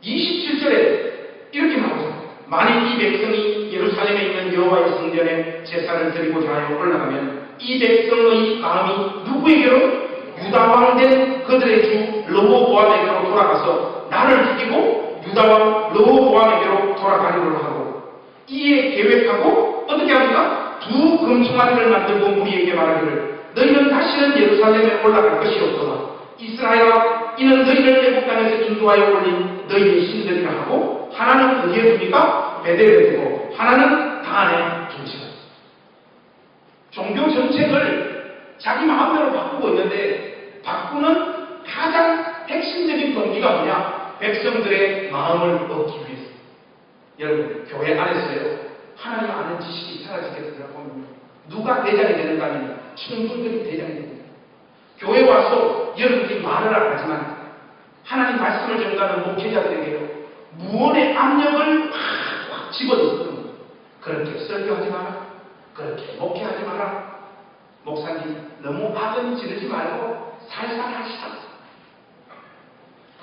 27절에 이렇게 말합니다. 만일 이 백성이 예루살렘에 있는 여호와의 성전에 제사를 드리고자 하여 올라가면 이 백성의 마음이 누구에게로? 유다왕 된 그들의 주 르호보암에게로 돌아가서 나를 죽이고 유다왕 르호보암에게로 돌아가려고 하고 이에 계획하고 어떻게 합니까? 두 금송아지를 만들고 우리에게 말하기를 너희는 다시는 예루살렘에 올라갈 것이 없도다. 이스라엘아, 이는 너희를 애국 땅에서 인도하여 올린 너희의 신들이라 하고 하나는 어디에 둡니까? 베델에 두고 하나는 단에 둡시다. 종교 정책을 자기 마음대로 바꾸고 있는데 바꾸는 가장 핵심적인 동기가 뭐냐? 백성들의 마음을 얻기 위해서. 여러분 교회 안에서요 하나님 아는 지식이 사라지겠더라 보면 누가 대장이 되는가 하면 청중들이 대장이 됩니다. 교회 와서 여러분들이 말을 안 하지만 하나님 말씀을 전가하는 목회자들에게요 무언의 압력을 확 집어넣거든요. 그렇게 설교하지 마라, 그렇게 목회하지 마라, 목사님 너무 악은 지르지 말고 살살 하시다,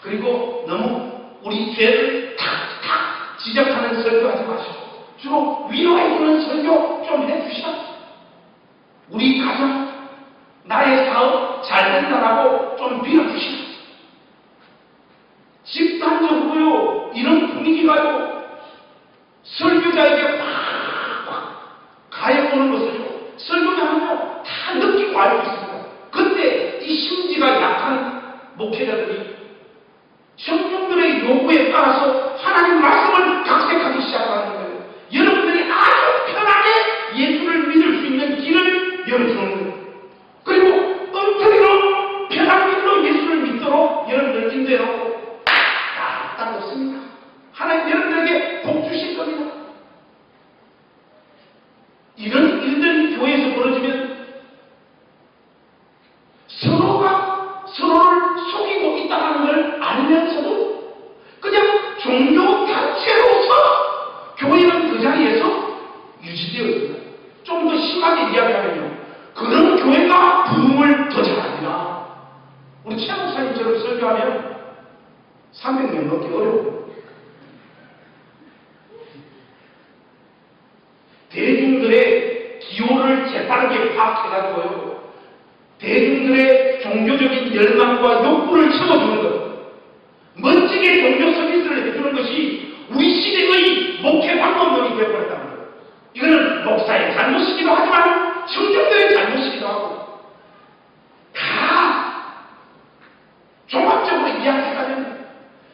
그리고 너무 우리 죄를 탁탁 지적하는 설교하지 마시고 주로 위로해주는 설교 좀 해주시다. 우리 가정, 나의 사업 잘 된다라고 좀 빌어주시다. 집단적으로요 이런 분위기가요 설교자는요 다 느끼고 알고 있습니다. 근데 이 심지가 약한 목회자들이 성령들의 요구에 따라서 하나님 말씀을 각색하기 시작하는 거예요. 여러분들이 아주 편하게 예수를 믿을 수 있는 길을 열어주는 거예요. 그리고 엉터리로 편한 길로 예수를 믿도록 여러분들 인도해놓고 딱 없습니다. 하나님 여러분들에게 복 주실 겁니다. 이런 일들이 교회에서 벌어지면 서로가 서로를 속이고 있다는 걸 알면서도 그냥 종교 단체로서 교회는 그 자리에서 유지되어 있습니다. 좀 더 심하게 이야기하면요, 그런 교회가 부흥을 더 잘합니다. 우리 최 목사님처럼 설교하면 300명 넘기 어려워요. 대중들의 기호를 재빠르게 파악해가지고요, 대중들의 종교적인 열망과 욕구를 채워주는 것, 멋지게 종교 서비스를 해주는 것이 우리 시대의 목회 방법론이 되어버렸다는 거예요. 이거는 목사의 잘못이기도 하지만 성경들의 잘못이기도 하고, 다 종합적으로 이야기하면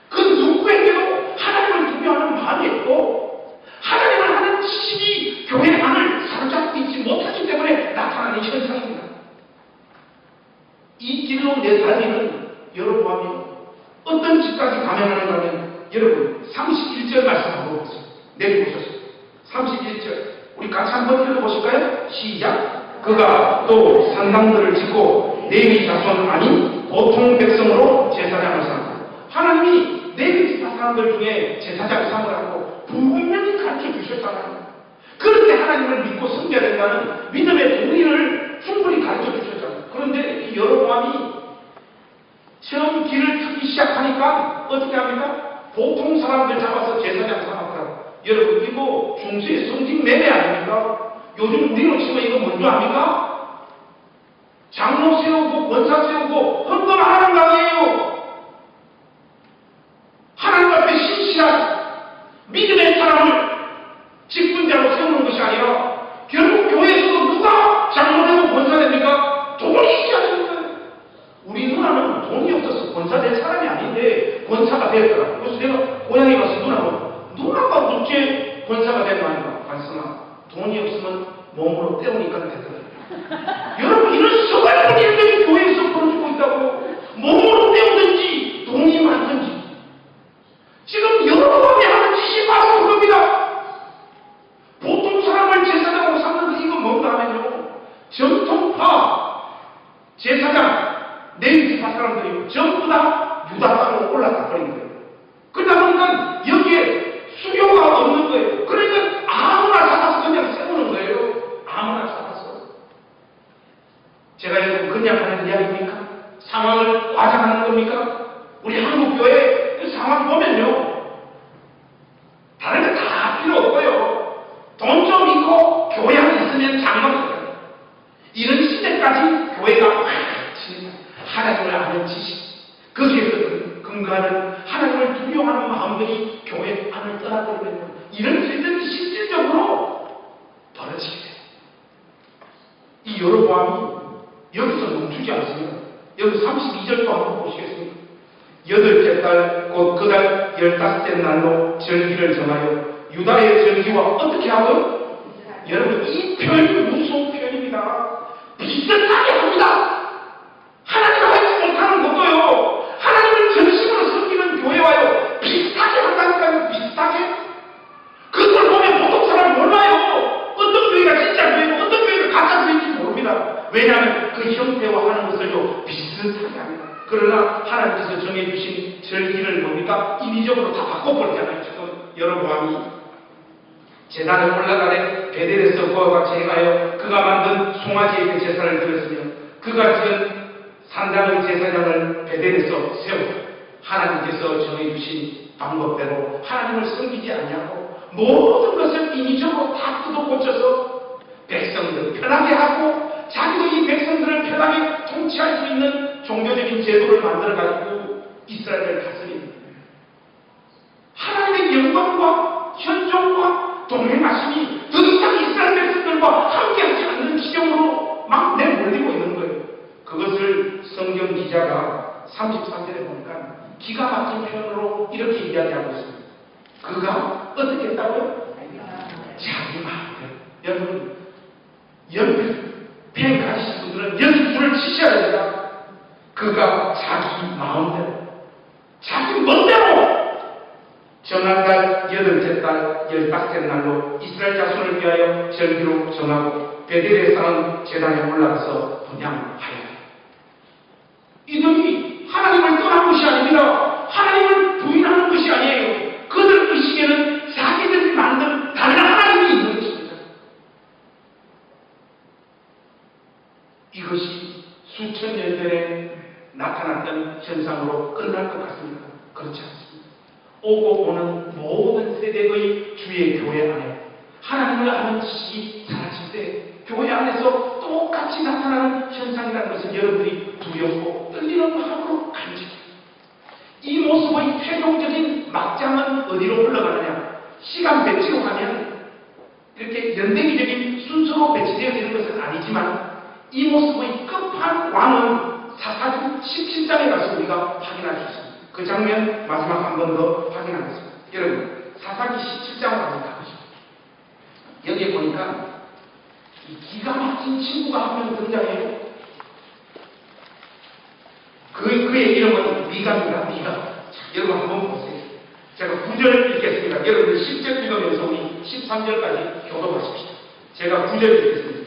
그 누구에게도 하나님을 두려워하는 마음이 없고 하나님을 하는 지식이 교회 안을 사로잡고 있지 못하기 때문에 나타나는 현상입니다. 이 길로 내달리는 여러분이 어떤 집까지 감행하는가 하면, 여러분 31절 말씀 한번 보세요. 내려보셨어요. 31절 우리 같이 한번 읽어보실까요? 시작. 그가 또 산당들을 짓고 레위 자손 아닌 보통 백성으로 제사장을 삼고, 하나님이 레위 지파 사람들 중에 제사장 삼을 하고 분명히 가르쳐 주셨잖아요. 그렇게 하나님을 믿고 섬겨야 된다는 믿음의 동의를 충분히 가르쳐 주셨잖아요. 그런데 이 여로보암이 처음 길을 트기 시작하니까 어떻게 합니까? 보통 사람들 잡아서 제사장 삼았더라고. 여러분 이거 중세의 성직 매매 아닙니까? 요즘 우리로 치면 이거 뭔지 압니까? 장로 세우고 권사 세우고 헌금하는 거 아니에요. 하나님 앞에 신실한 믿음의 사람을 직분자로 세우는 것이 아니라, 결국 교회에서도 누가 장로되고 권사됩니까? 돈이 있어야 되는 거예요. 우리 누나는 돈이 없어서 권사될 사람이 아닌데 권사가 되었더라. 그래서 내가 고향에 가서 누나가 어째 권사가 된 거 아닌가? 말씀아, 돈이 없으면 몸으로 때우니까 되더라. 여러분 이런 서글픈 일들이 교회에서 벌어지고 있다고. 몸으로 때우든지 돈이 많든지. 지금 여러분이 하는 짓이 바로 그겁니다. 보통 사람을 제사장으로 삼는 게 이건 뭔가 하면요, 정통파 제사장 레위 지파 사람들이 전부 다 유다 땅으로 올라가 버린 거예요. 그러다 보니까 여기에 수요가 없는 거예요. 그러니까 아무나 잡아서 그냥 세우는 거예요. 아무나 잡아서. 제가 여러분 그냥 하는 이야기입니까? 상황을 과장하는 겁니까? 우리 한국교회 그 상황 보면요, 다른 거 다 필요 없고요, 돈 좀 있고 교회 안에 있으면 장로예요. 이런 시대까지 교회가 하나님을 아는 지식, 거기에서 근거하는 하나님을 두려워하는 마음들이 교회 안을 떠나버리는 이런 일들이 실질적으로 벌어지게 돼요. 이 여로보암이 여기서 멈추지 않습니다. 여기 32절도 한번 보시겠습니까? 8째 달 곧 그 달 15째 날로 절기를 정하여 유다의 절기와 어떻게 하고? 여러분 이 표현이 무서운 표현입니다. 비슷하게 합니다. 하나님 하지 못하는 것도요, 하나님을 전심으로 섬기는 교회와요 비슷하게 한다니까요. 비슷하게. 그걸 보면 보통 사람 몰라요. 어떤 교회가 진짜 교회고 어떤 교회가 가짜 교회인지 모릅니다. 왜냐하면 그 형태와 하는 것을요 비슷하게 합니다. 그러나 하나님께서 정해주신 절기를 뭡니까? 인위적으로 다 바꿔버리잖아요. 지금 여로보암이 제단에 올라가되 베델에서 그와 같이 행하여 그가 만든 송아지에게 제사를 드렸으며 그가 지은 산당의 제사장을 베델에서 세우고, 하나님께서 정해주신 방법대로 하나님을 섬기지 아니하고 모든 것을 인위적으로 다 뜯어 고쳐서 백성들을 편하게 하고 자기도 이 백성들을 편하게 통치할 수 있는 종교적인 제도를 만들어가지고 이스라엘을 다스립니다. 하나님의 영광과 현존과 동행하심이 더 이상 이스라엘 백성들과 함께하지 않는 지경 33절에 보니까 기가 막힌 표현으로 이렇게 이야기하고 있습니다. 그가 어떻게 했다고요? 자기 마음대로. 여러분, 옆에 가신 분들은 연습줄을 치셔야 됩니다. 그가 자기 마음대로, 자기 멋대로 정한 달, 여덟째 달, 15째 날로 이스라엘 자손을 위하여 절기로 정하고 베델에 사는 제단에 올라가서 분향하여. 이들이 하나님을 떠난 것이 아닙니다. 하나님을 부인하는 것이 아니에요. 그들 의식에는 자기들이 만든 다른 하나님이 있는 것입니다. 이것이 수천 년 전에 나타났던 현상으로 끝날 것 같습니다. 그렇지 않습니다. 오고 오는 모든 세대의 주의 교회 안에 하나님을 아는 지식이 사라질 때 교회 안에서 똑같이 나타나는 현상이라는 것을 여러분들이 두렵고 떨리는 마음으로 간직해요. 이 모습의 최종적인 막장은 어디로 흘러가느냐? 시간 배치로 가면 이렇게 연대기적인 순서로 배치되어지는 것은 아니지만 이 모습의 끝판왕은 사사기 17장에 가서 우리가 확인할 수 있습니다. 그 장면 마지막 한 번 더 확인하겠습니다. 여러분, 사사기 17장을 한번 가보시죠. 여기에 보니까 이 기가 막힌 친구가 한 명 등장해요. 그의 이름은 미가입니다. 미가. 여러분 한번 보세요. 제가 9절을 읽겠습니다. 여러분들 10절 읽으면서 우리 13절까지 교도하십시오. 제가 9절 읽겠습니다.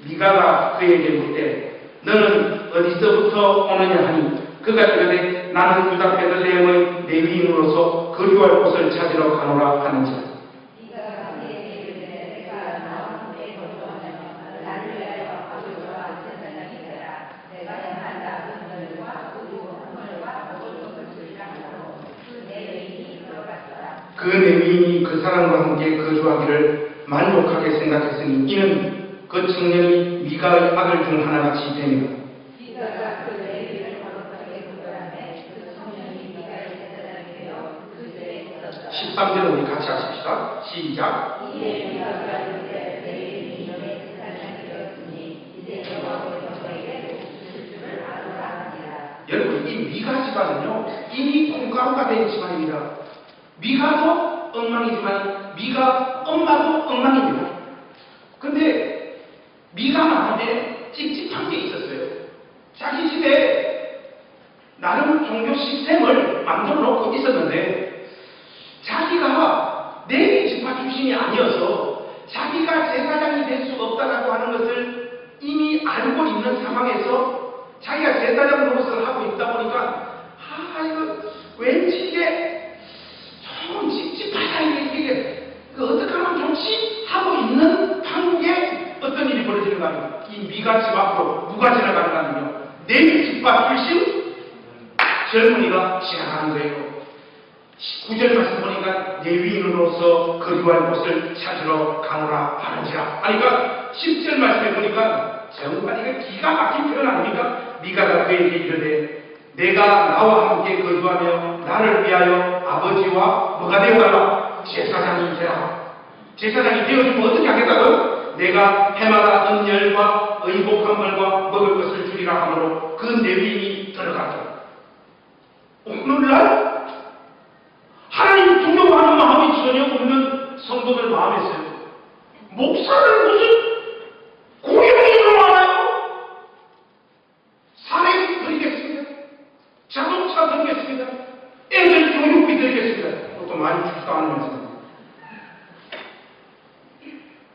미가가 그에게 묻되 너는 어디서부터 오느냐 하니 그가 이르되 나는 유다 베들레헴의 레위인으로서 거류할 곳을 찾으러 가노라 하는지라. 그 레위인이 그 사람과 함께 거주하기를 만족하게 생각했으니 이는 그 청년이 미가의 아들 중 하나같이 됩니다. 13절을 우리 같이 하십시다. 시작. 여러분, 이 미가 집안은요 이미 콩가루가 된 집안입니다. 미가도 엉망이지만 미가 엄마도 엉망입니다. 근데 미가 마음에 찝찝한 게 있었어요. 자기 집에 나름 종교 시스템을 만들어 놓고 있었는데 자기가 레위 지파 출신이 아니어서 자기가 제사장이 될 수 없다라고 하는 것을 이미 알고 있는 상황에서 자기가 제사장 노릇을 하고 있다 보니까 이거 왠지 이게 좀 찝찝하다 이게 어떻게 하면 좋지? 하고 있는 한국에 어떤 일이 벌어지는가 하면 이 미가 집 앞으로 누가 지나가는가 하면요 레위 지파 출신 젊은이가 지나가는 거예요. 9절 말씀 보니까 레위인으로서 거류할 곳을 찾으러 가노라 하는지라. 그러니까 10절 말씀에 보니까 정말 이게 기가 막힌 표현 아닙니까? 미가가 그에게 이르되 내가 나와 함께 거주하며 나를 위하여 아버지와 뭐가 되어달라? 제사장이 되라. 제사장이 되어주면 어떻게 하겠다고요? 내가 해마다 은열과 의복한 벌과 먹을 것을 주리라 하므로 그 레위인이 들어가더라. 오늘날 하나님 두려워하는 마음이 전혀 없는 성도들 마음에서요 목사를 무슨 고용인으로 하나요? 사례비 드리겠습니다. 자동차 드리겠습니다. 애들 교육비 드리겠습니다. 그것도 많이 주지도 않으면서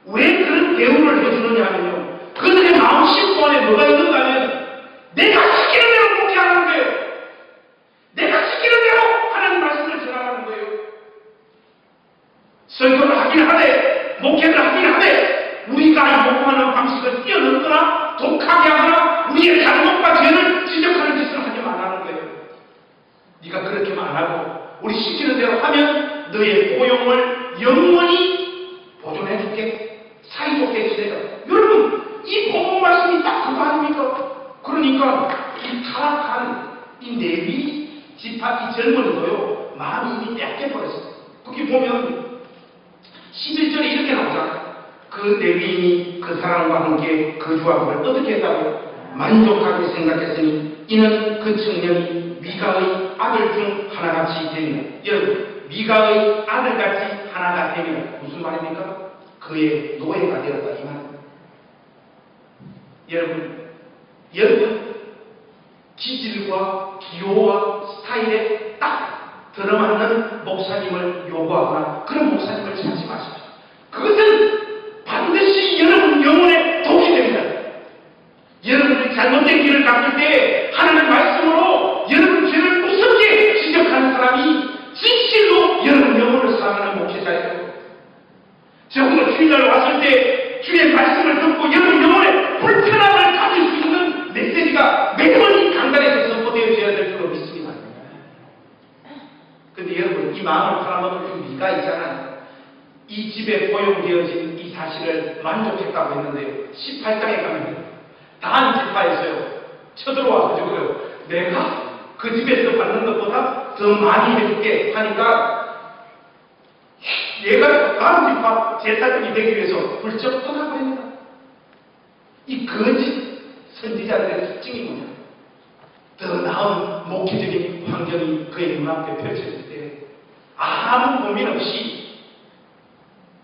왜 그런 대우를 해주느냐 하면요 그들의 마음 심도 안에 뭐가 있는가 하면 내가 시키는 대로 그렇게 하는 거예요. 내가 시키는 대로 하나님 말씀을 전하는 거예요. 설교를 하긴 하되 목회를 하긴 하되 우리가 요구하는 방식을 뛰어넘거나 독하게 하거나 우리의 잘못과 죄를 지적하는 짓을 하지 말라는 거예요. 네가 그렇게만 안 하고 우리 시키는 대로 하면 너의 고용을 영원히 보존해 줄게. 사이좋게 지내자. 여러분 이 복음 말씀이 딱 그거 아닙니까? 그러니까 이 타락한 이 레위 지파 이 젊은이도요 마음이 이미 약해버렸어요. 거기 보면 11절에 이렇게 나오잖아요. 그 레위인이 그 사람과 함께 거주하기를 어떻게 했다고요? 만족하게 생각했으니 이는 그 청년이 미가의 아들 중 하나같이 되니라. 여러분, 미가의 아들같이 하나가 되니라. 무슨 말입니까? 그의 노예가 되었다 이 말입니다. 여러분 기질과 기호와 스타일에 딱 들어맞는 목사님을 요구하거나 그런 목사님을 찾지 마십시오. 그것은 반드시 여러분 영혼에 독이 됩니다. 여러분이 잘못된 길을 갔을 때 하나님의 말씀으로 여러분 죄를 무섭게 지적하는 사람이 진실로 여러분 영혼을 사랑하는 목회자예요. 저번에 주일날 왔을 때 주의 말씀을 듣고 여러분 영혼에 불편함을 가질 수 있는 메시지가 매번 이 강단에서 선포되어져야 될 줄로 믿습니다. 근데 여러분 이 마음을 팔아먹은 그 미가 있잖아요. 이 집에 고용되어진 이 사실을 만족했다고 했는데 18장에 가면 단 지파에서요 쳐들어와가지고요 내가 그 집에서 받는 것보다 더 많이 해줄게 하니까 얘가 단 지파 제사장이 되기 위해서 훌쩍 떠나버립니다. 이 거짓 선지자들의 특징이 뭐냐? 더 나은 목회적인 환경이 그의 눈앞에 펼쳐질 때 아무 고민 없이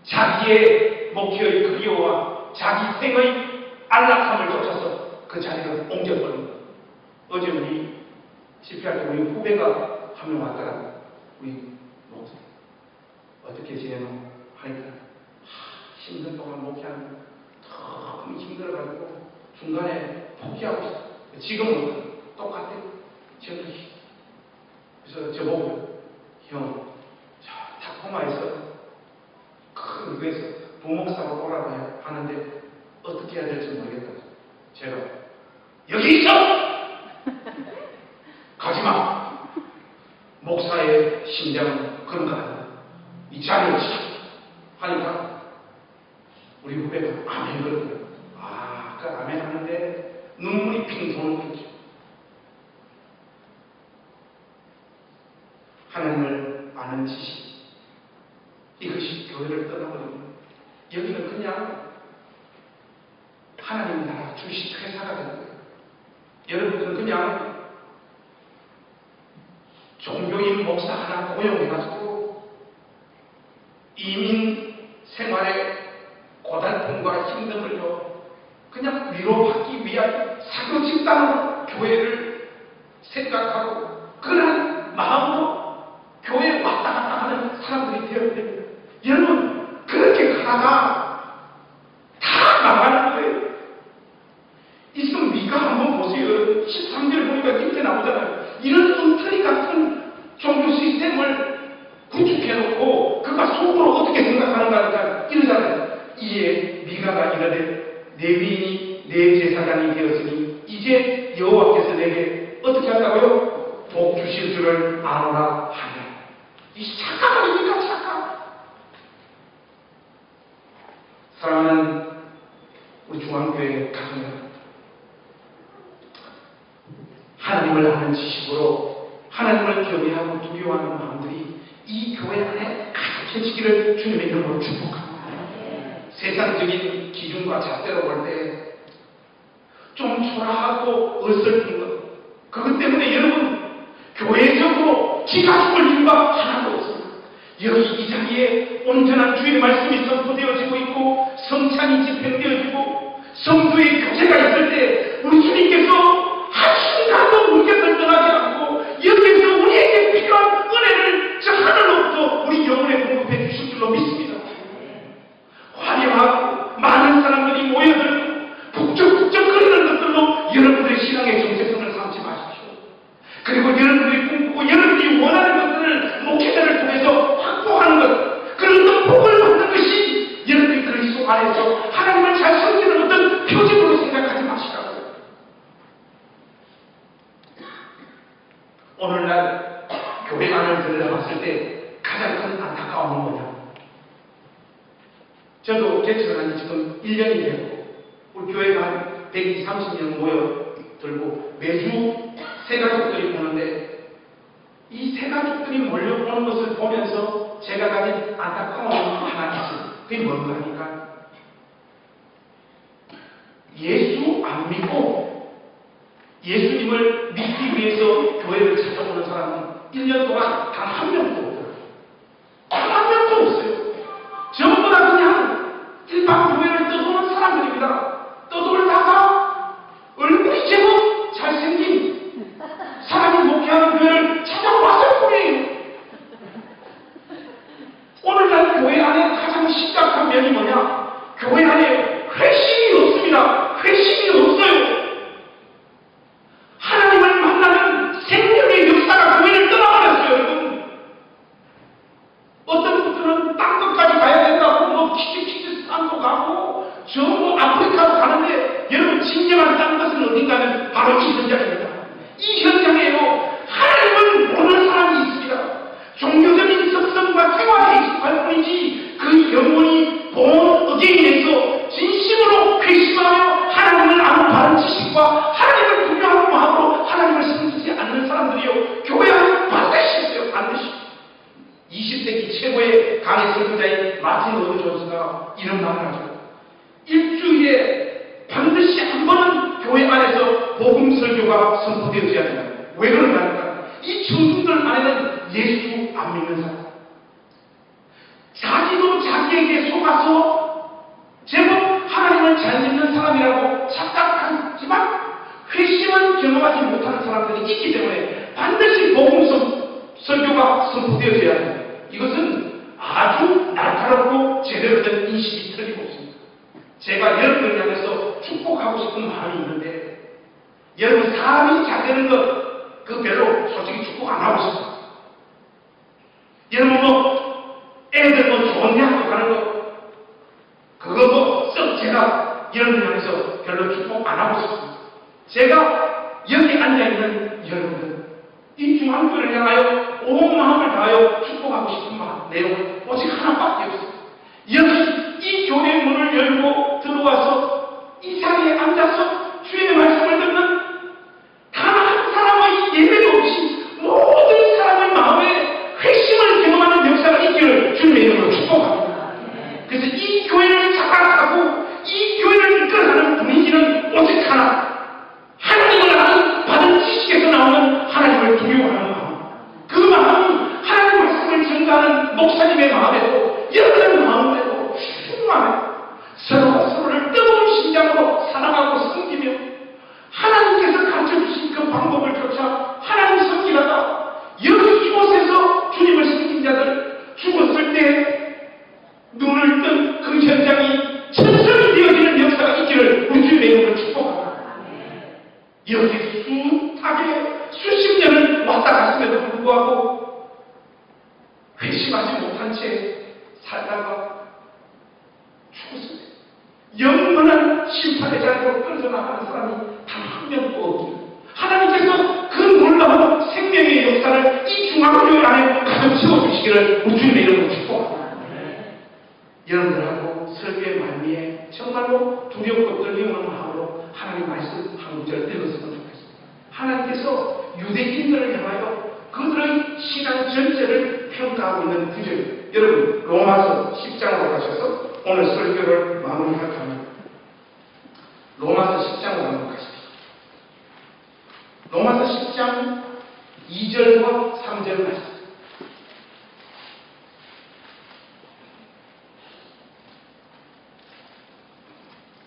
자기의 목회의 그리워와 자기 생의 안락함을 쫓아서 그 자리를 옮겨버립니다. 어제 우리 집회할 때 우리 후배가 한 명 왔더라. 우리 목사 어떻게 지내노? 하니까 힘든 동안 목회하면 너무 힘들어가지고 중간에 포기하고 있어. 지금은 똑같아요. 저도 그래서 저보고 형 저 타코마에서 큰 교회에서 부목사로 오라고 하는데 어떻게 해야 될지 모르겠다. 제가 여기 있어! 가지마! 목사의 심장은 그런 거 아니야. 이 자리를 지켜! 하니까 우리 후배가 아멘 그러더라고요. 아까 아멘 하는데 눈물이 핑 도는 거죠. 하나님을 아는 지식 이것이 교회를 떠나버립니다. 여기는 그냥 하나님 나라 주식 회사가 되는 거예요. 여러분들은 그냥 종교인 목사 하나 고용해가지고 이민 생활의 고달픔과 힘듦을요 그냥 위로받기 위한 사교 집단으로 교회를 생각하고 그런 마음으로 교회에 왔다 갔다 하는 사람들이 되어야 됩니다. 여러분 그렇게 가다가 다 나가는 거예요. 이승 미가 한번 보세요. 13절 보니까 이렇게 나오잖아요. 이런 엉터리 같은 종교 시스템을 구축해놓고 그가 속으로 어떻게 생각하는가 하니까 이러잖아요. 이에 미가가 이르되 내 위인이 내 제사장이 되었으니 이제 여호와께서 내게 어떻게 한다고요? 복 주실 줄을 아노라 하냐. 이 착각 아닙니까? 착각. 사랑하는 우리 중앙교회 가정들, 하나님을 아는 지식으로 하나님을 경외하고 두려워하는 마음들이 이 교회 안에 가득해지기를 주님의 이름으로 축복합니다. 세상적인 기준과 잣대로 볼 때 좀 초라하고 어설픈 것, 그것 때문에 여러분 교회적으로 기가 죽을 이유가 하나도 없습니다. 여기 이 자리에 온전한 주의 말씀이 선포되어지고 있고 성찬이 집행되어지고 성도의 교제가 있을 때 우리 주님께서 한순간도 우리를 떠나지 않고 여기서 우리에게 필요한 은혜를 저 하늘로부터 우리 영혼에 공급해 주실 줄로 믿습니다. 화려하고 많은 사람들이 모여들고 북적북적거리는 것들로 여러분들의 신앙의 정체성을 삼지 마십시오. 그리고 여러분들이 꿈꾸고 여러분들이 원하는 것들을 목회자를 통해서 확보하는 것, 그런 어떤 복을 받는 것이 여러분들이 그리스도 안에서 하나님을 잘 섬기는 어떤 표징으로 생각하지 마시라고요. 오늘날 교회 안을 들여다봤을 때 가장 큰 안타까움은 뭐냐? 저도 개척을 한 지 지금 1년이 되고 우리 교회가 한 130명 모여들고 매주 새가족들이 오는데 이 새가족들이 몰려오는 것을 보면서 제가 가진 안타까움이 하나 있어요. 그게 뭔가 하니까 예수 안 믿고 예수님을 믿기 위해서 교회를 찾아오는 사람은 1년 동안 단 한 명도 없어요. 단 한 명도 없어요. 전부 다 그냥 일반 교회를 떠도는 사람들입니다. 떠돌다가 얼굴이 제법 잘생긴 사람이 목회하는 교회를 찾아왔을 뿐이에요. 오늘날 교회 안에 가장 심각한 면이 뭐냐? 교회 안에 회심이 없습니다. 회심이 없어요. 하나님을 만나는 생명의 역사가 교회를 떠나버렸어요, 여러분. 어떤 분들은 땅끝까지 가야 된다고 뭐 키키키스탄도 가고 전부 아프리카도 가는데 여러분 진정한 딴 것은 어딘가는 바로 이 현장입니다. 이 현장에요. 하나님을 모르는 사람이 있습니다. 종교적인 섭성과 생활에 익숙할 뿐이지 그 영혼이 본 어게인에서 진심으로 회심하며 하나님을 아는 바른 지식과 하나님을 구별하는 마음으로 하나님을 섬기지 않는 사람들이요. 교회 안에 반드시 있어요. 반드시. 20세기 최고의 강의 설교자인 마틴 로드 존스가 이런 말을 하죠. 일주일에 반드시 한 번은 교회 안에서 복음 설교가 선포되어져야 된다. 왜 그런가 하니까 이 청중들 안에는 예수 안 믿는 사람, 자기도 자기에게 속아서 제법 하나님을 잘 믿는 사람이라고 착각하지만 회심은 경험하지 못하는 사람들이 있기 때문에 반드시 복음 설교가 선포되어져야 합니다. 이것은 아주 날카롭고 제대로 된 인식이 틀림없습니다. 제가 여러분을 향해서 축복하고 싶은 마음이 있는데 여러분 사람이 잘 되는 것 그 별로 솔직히 축복 안 하고 싶어요. 여러분 뭐 애들 뭐 좋은 대학교 가는 거 그거 뭐 썩 제가 여러분을 향해서 별로 축복 안 하고 싶습니다. 제가 여기 앉아있는 여러분들 이 중앙교회를 향하여 온 마음을 다하여 축복하고 싶은 내용은 오직 하나밖에 없습니다. 여기 이 교회 문을 열고 들어와서 이 자리에 앉아서 주의 말씀을 듣는 단 한 사람의 예배도 없이 모든 사람의 마음에 회심을 경험하는 역사가 있기를 주님의 이름으로 축복합니다. 그래서 이 교회를 자랑하고 이 교회를 이끌어가는 분위기는 오직 하나, 하나님을 아는 받은 지식에서 나오는 하나님을 두려워하는 마음, 그 마음은 하나님 말씀을 전가하는 목사님의 마음에도 여러분의 마음에도 충만해요. 서로가 서로를 뜨거운 심장으로 사랑하고 섬기며 하나님께서 가르쳐주신 그 방법을 쫓아 하나님 섬기다가 여기 이곳에서 주님을 섬긴 자들 죽었을 때 눈을 뜬 그 현장이 천성이 되어지는 역사가 있기를 우리 주님의 이름으로 축복합니다. 여기 숱하게 수십 년을 왔다 갔음에도 불구하고 회심하지 못한 채 살다가 죽었습니다. 영원한 심판의 자리로 끌어져 나가는 사람이 단 한 명도 없고 하나님께서 그 놀라운 생명의 역사를 이 중앙교회 안에 가득 채워주시기를 우리 주님의 이름으로 축복합니다. 여러분들하고 설교의 말미에 정말로 두렵고 떨림없는 마음으로 하나님 말씀 한 구절 읽었으면 좋겠습니다. 하나님께서 유대인들을 향하여 그들의 신앙 전체를 평가하고 있는 구절, 여러분 로마서 10장으로 가셔서 오늘 설교를 마무리할까 합니다. 로마서 10장으로 한번 가십시오. 로마서 10장 2절과 3절 말씀.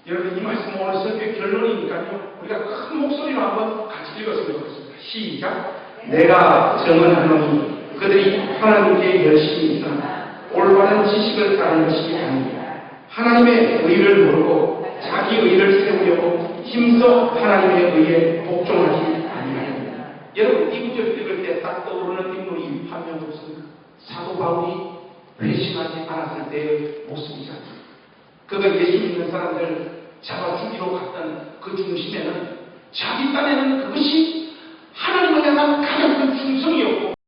여러분 이 말씀은 오늘 설교의 결론이니까요. 우리가 큰 목소리로 한번 같이 읽었으면 좋겠습니다. 시작. 내가 정언하노니 그들이 하나님께 열심히 있어 올바른 지식을 따르는 것이 아닙니다. 하나님의 의를 모르고 자기 의를 세우려고 힘써 하나님의 의에 복종하지 아니하느니라. 여러분 이 구절 읽을 때 딱 떠오르는 인물이 한 명 없습니다. 사도 바울이 회심하지 않았을 때의 모습이지 않습니까? 그가 예수 믿는 사람들 잡아 죽이러 갔던 그 중심에는 자기 딴에는 그것이